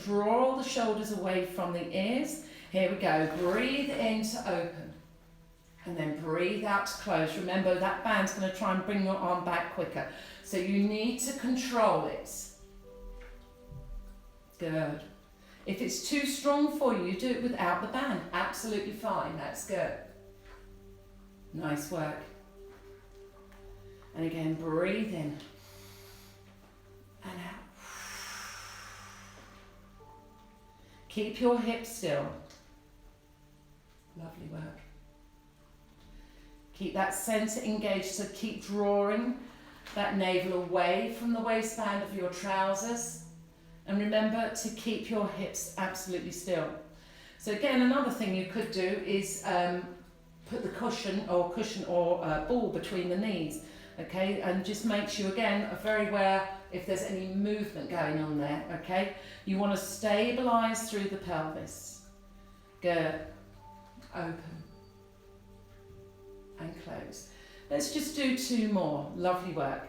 Speaker 1: draw the shoulders away from the ears. Here we go. Breathe in to open. And then breathe out to close. Remember, that band's going to try and bring your arm back quicker. So you need to control it. Good. If it's too strong for you, do it without the band. Absolutely fine. That's good. Nice work. And again, breathe in and out. Keep your hips still. Lovely work. Keep that center engaged, so keep drawing that navel away from the waistband of your trousers. And remember to keep your hips absolutely still. So again, another thing you could do is put the cushion or ball between the knees, okay? And just makes you, again, very aware if there's any movement going on there, okay? You want to stabilize through the pelvis. Good. Open. And close. Let's just do two more. Lovely work.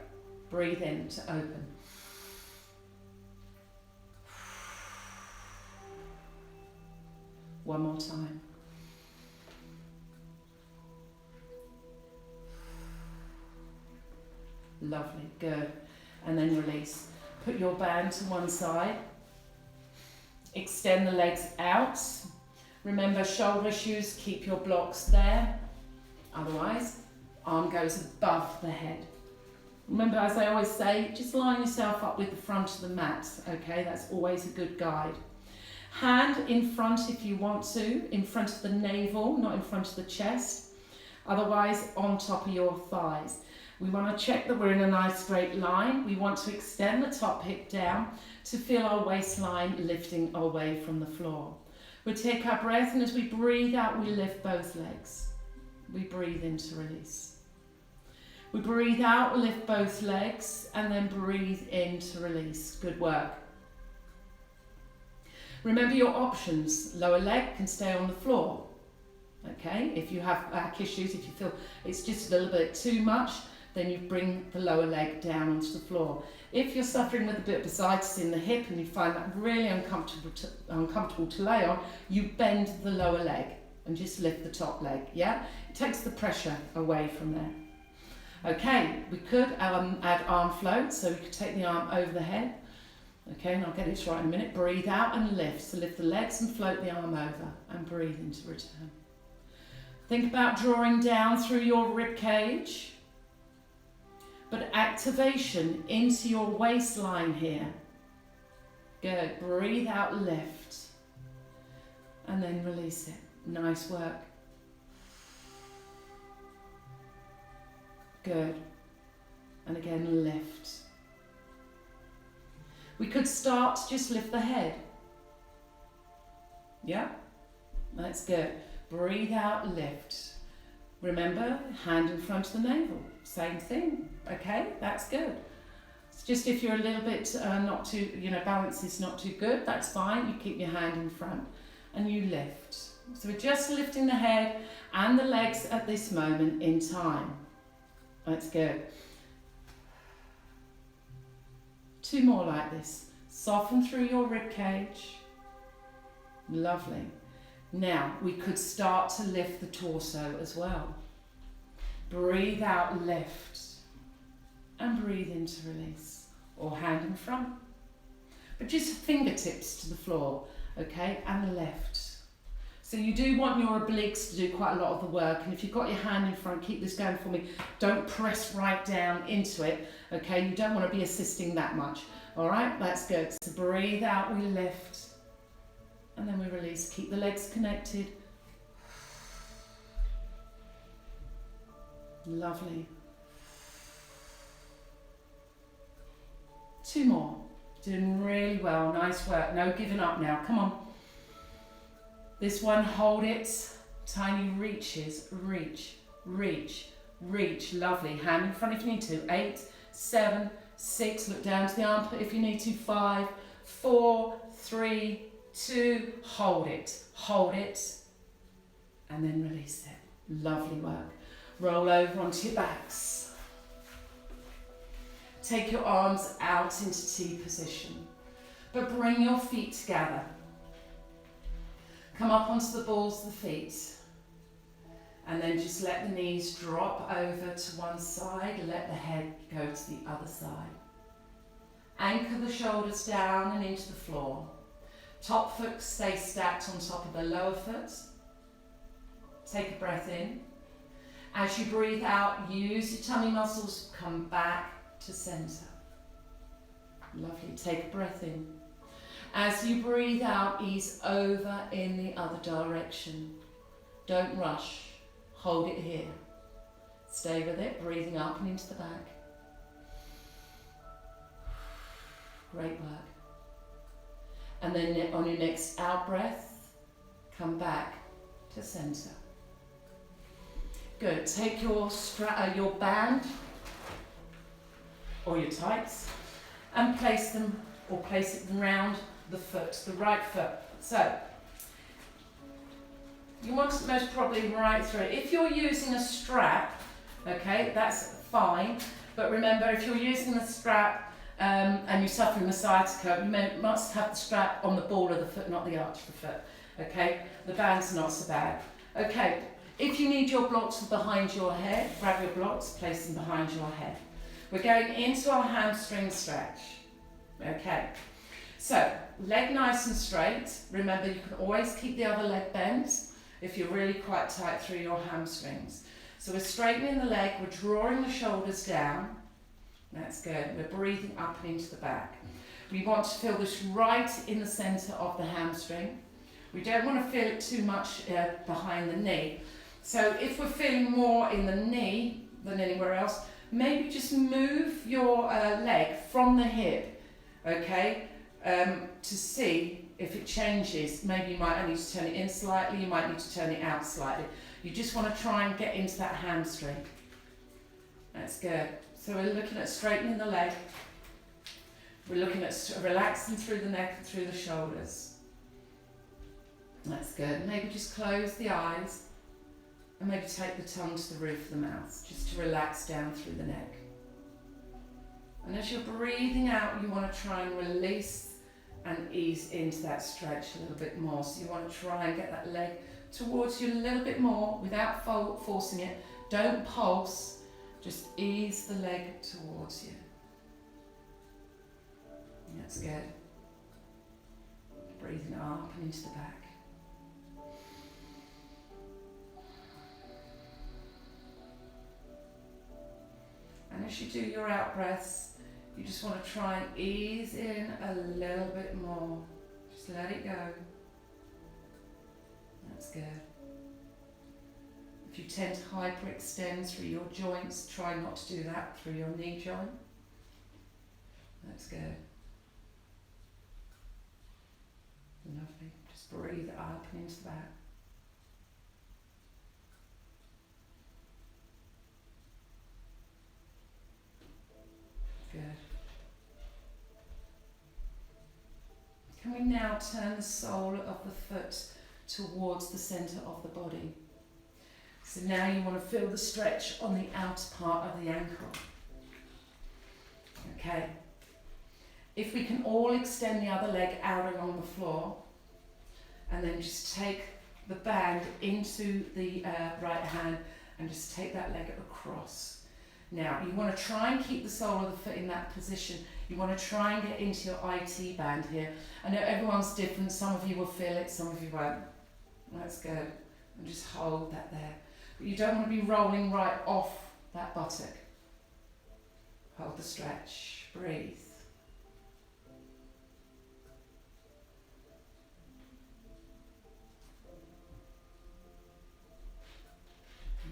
Speaker 1: Breathe in to open. One more time. Lovely, good. And then release. Put your band to one side. Extend the legs out. Remember, shoulder issues, keep your blocks there. Otherwise, arm goes above the head. Remember, as I always say, just line yourself up with the front of the mat, okay? That's always a good guide. Hand in front if you want to, in front of the navel, not in front of the chest. Otherwise, on top of your thighs. We want to check that we're in a nice straight line. We want to extend the top hip down to feel our waistline lifting away from the floor. We take our breath, and as we breathe out, we lift both legs. We breathe in to release. We breathe out, lift both legs, and then breathe in to release. Good work. Remember your options. Lower leg can stay on the floor. Okay, if you have back issues, if you feel it's just a little bit too much, then you bring the lower leg down onto the floor. If you're suffering with a bit of bursitis in the hip and you find that really uncomfortable to lay on, you bend the lower leg and just lift the top leg, yeah? It takes the pressure away from there. Okay, we could add arm float, so we could take the arm over the head. Okay, and I'll get it right in a minute. Breathe out and lift. So lift the legs and float the arm over and breathe into return. Think about drawing down through your rib cage, but activation into your waistline here. Good. Breathe out, lift, and then release it. Nice work. Good. And again, lift. We could start to just lift the head. Yeah? That's good. Breathe out, lift. Remember, hand in front of the navel. Same thing. Okay? That's good. It's just if you're a little bit not too, balance is not too good, that's fine. You keep your hand in front and you lift. So we're just lifting the head and the legs at this moment in time. That's good. Two more like this. Soften through your rib cage. Lovely. Now we could start to lift the torso as well. Breathe out, lift. And breathe into release. Or hand in front. But just fingertips to the floor, okay? And lift. So you do want your obliques to do quite a lot of the work, and if you've got your hand in front, keep this going for me. Don't press right down into it, okay? You don't want to be assisting that much. All right, that's good. So breathe out, we lift, and then we release. Keep the legs connected. Lovely. 2 more. Doing really well, nice work. No giving up now, come on. This one, hold it. Tiny reaches, reach, reach, reach. Lovely. Hand in front if you need to. 8, 7, 6. Look down to the armpit if you need to. 5, 4, 3, 2. Hold it. Hold it. And then release it. Lovely work. Roll over onto your backs. Take your arms out into T position. But bring your feet together. Come up onto the balls of the feet, and then just let the knees drop over to one side, let the head go to the other side. Anchor the shoulders down and into the floor. Top foot stays stacked on top of the lower foot. Take a breath in. As you breathe out, use your tummy muscles, come back to center. Lovely, take a breath in. As you breathe out, ease over in the other direction. Don't rush. Hold it here. Stay with it, breathing up and into the back. Great work. And then on your next out breath, come back to center. Good. Take your band or your tights and place them, or place it round the foot, the right foot. So you want it most probably right through. If you're using a strap, okay, that's fine. But remember, if you're using a strap and you're suffering with sciatica, you must have the strap on the ball of the foot, not the arch of the foot. Okay, the band's not so bad. Okay, if you need your blocks behind your head, grab your blocks, place them behind your head. We're going into our hamstring stretch. Okay. So, leg nice and straight. Remember, you can always keep the other leg bent if you're really quite tight through your hamstrings. So we're straightening the leg, we're drawing the shoulders down. That's good. We're breathing up and into the back. We want to feel this right in the center of the hamstring. We don't want to feel it too much behind the knee. So if we're feeling more in the knee than anywhere else, maybe just move your leg from the hip, okay? To see if it changes. Maybe you might need to turn it in slightly, you might need to turn it out slightly. You just want to try and get into that hamstring. That's good. So we're looking at straightening the leg. We're looking at relaxing through the neck and through the shoulders. That's good. Maybe just close the eyes and maybe take the tongue to the roof of the mouth, just to relax down through the neck. And as you're breathing out, you want to try and release and ease into that stretch a little bit more. So you want to try and get that leg towards you a little bit more without forcing it. Don't pulse, just ease the leg towards you. That's good. Breathing up and into the back. And as you do your out breaths, you just want to try and ease in a little bit more. Just let it go. That's good. If you tend to hyperextend through your joints, try not to do that through your knee joint. That's good. Lovely. Just breathe up and into that. Good. Can we now turn the sole of the foot towards the centre of the body? So now you want to feel the stretch on the outer part of the ankle. Okay. If we can all extend the other leg out along the floor, and then just take the band into the right hand and just take that leg across. Now, you want to try and keep the sole of the foot in that position. You want to try and get into your IT band here. I know everyone's different. Some of you will feel it, some of you won't. That's good. And just hold that there. But you don't want to be rolling right off that buttock. Hold the stretch. Breathe.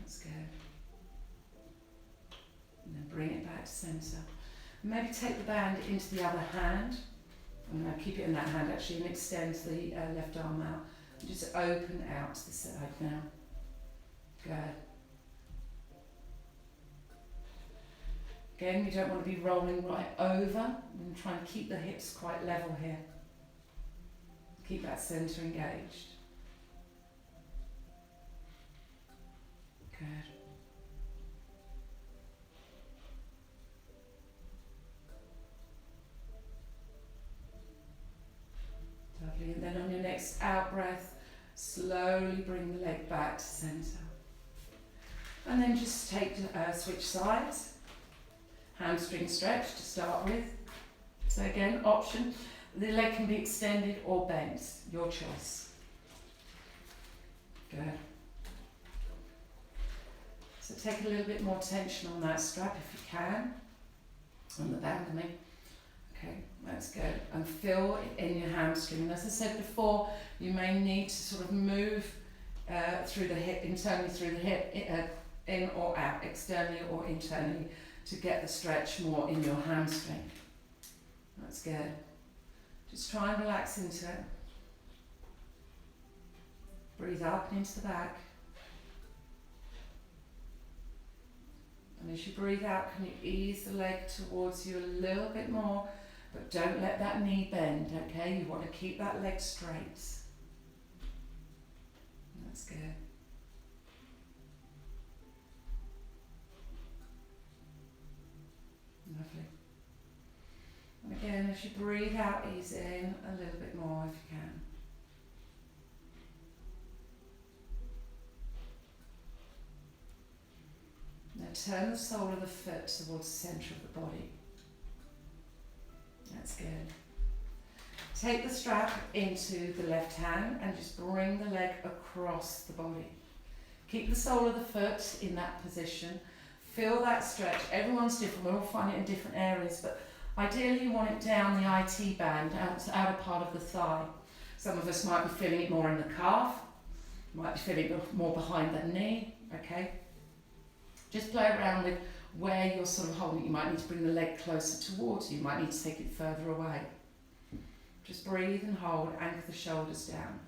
Speaker 1: That's good. And then bring it back to centre. Maybe take the band into the other hand. And now keep it in that hand actually and extend the left arm out. And just open out to the side now. Good. Again, you don't want to be rolling right over. And try and keep the hips quite level here. Keep that centre engaged. Good. Lovely. And then on your next out breath, slowly bring the leg back to centre. And then just take switch sides. Hamstring stretch to start with. So again, option. The leg can be extended or bent, your choice. Good. So take a little bit more tension on that strap if you can, on the band I mean. Okay, that's good. And feel it in your hamstring. And as I said before, you may need to sort of move through the hip, internally through the hip, in or out, externally or internally, to get the stretch more in your hamstring. That's good. Just try and relax into it. Breathe up and into the back. And as you breathe out, can you ease the leg towards you a little bit more, but don't let that knee bend, okay? You want to keep that leg straight. That's good. Lovely. And again, as you breathe out, ease in a little bit more if you can. Now turn the sole of the foot towards the centre of the body. That's good. Take the strap into the left hand and just bring the leg across the body. Keep the sole of the foot in that position. Feel that stretch. Everyone's different. We'll all find it in different areas, but ideally you want it down the IT band, outer part of the thigh. Some of us might be feeling it more in the calf, might be feeling it more behind the knee, okay? Just play around with where you're sort of holding it. You might need to bring the leg closer towards you. You might need to take it further away. Just breathe and hold, anchor the shoulders down.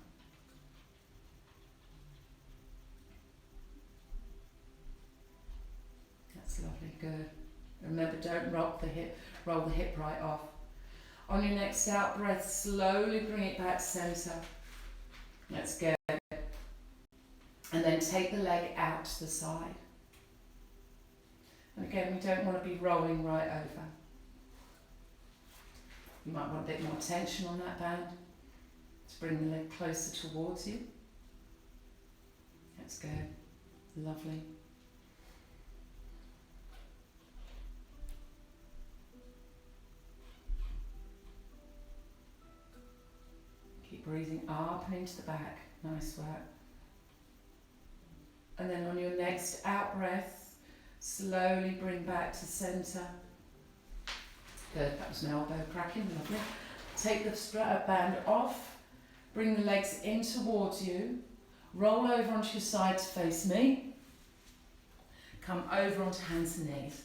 Speaker 1: That's lovely, good. Remember, don't roll the hip right off. On your next out breath, slowly bring it back centre. That's good. And then take the leg out to the side. And again, we don't want to be rolling right over. You might want a bit more tension on that band to bring the leg closer towards you. That's good. Lovely. Keep breathing up and into the back. Nice work. And then on your next out breath, slowly bring back to centre. Good, that was an elbow cracking, lovely. Take the strap band off, bring the legs in towards you, roll over onto your side to face me, come over onto hands and knees.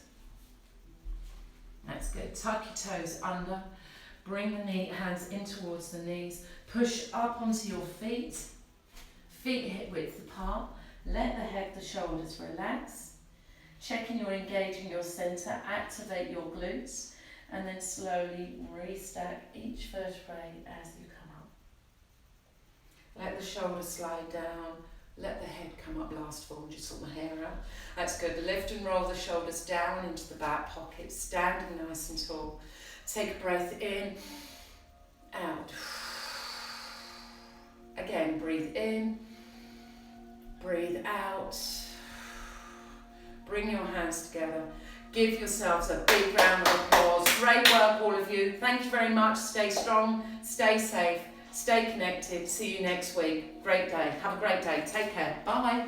Speaker 1: That's good. Tuck your toes under, bring the hands in towards the knees, push up onto your feet hip width apart, let the head, the shoulders relax. Checking you're engaging your centre, activate your glutes, and then slowly restack each vertebrae as you come up. Let the shoulders slide down, let the head come up last of all, just sort the hair out. That's good. Lift and roll the shoulders down into the back pocket, standing nice and tall. Take a breath in, out. Again, breathe in, breathe out. bring your hands together. Give yourselves a big round of applause. Great work, all of you. Thank you very much. Stay strong, stay safe, stay connected. See you next week. Great day. Have a great day. Take care. Bye.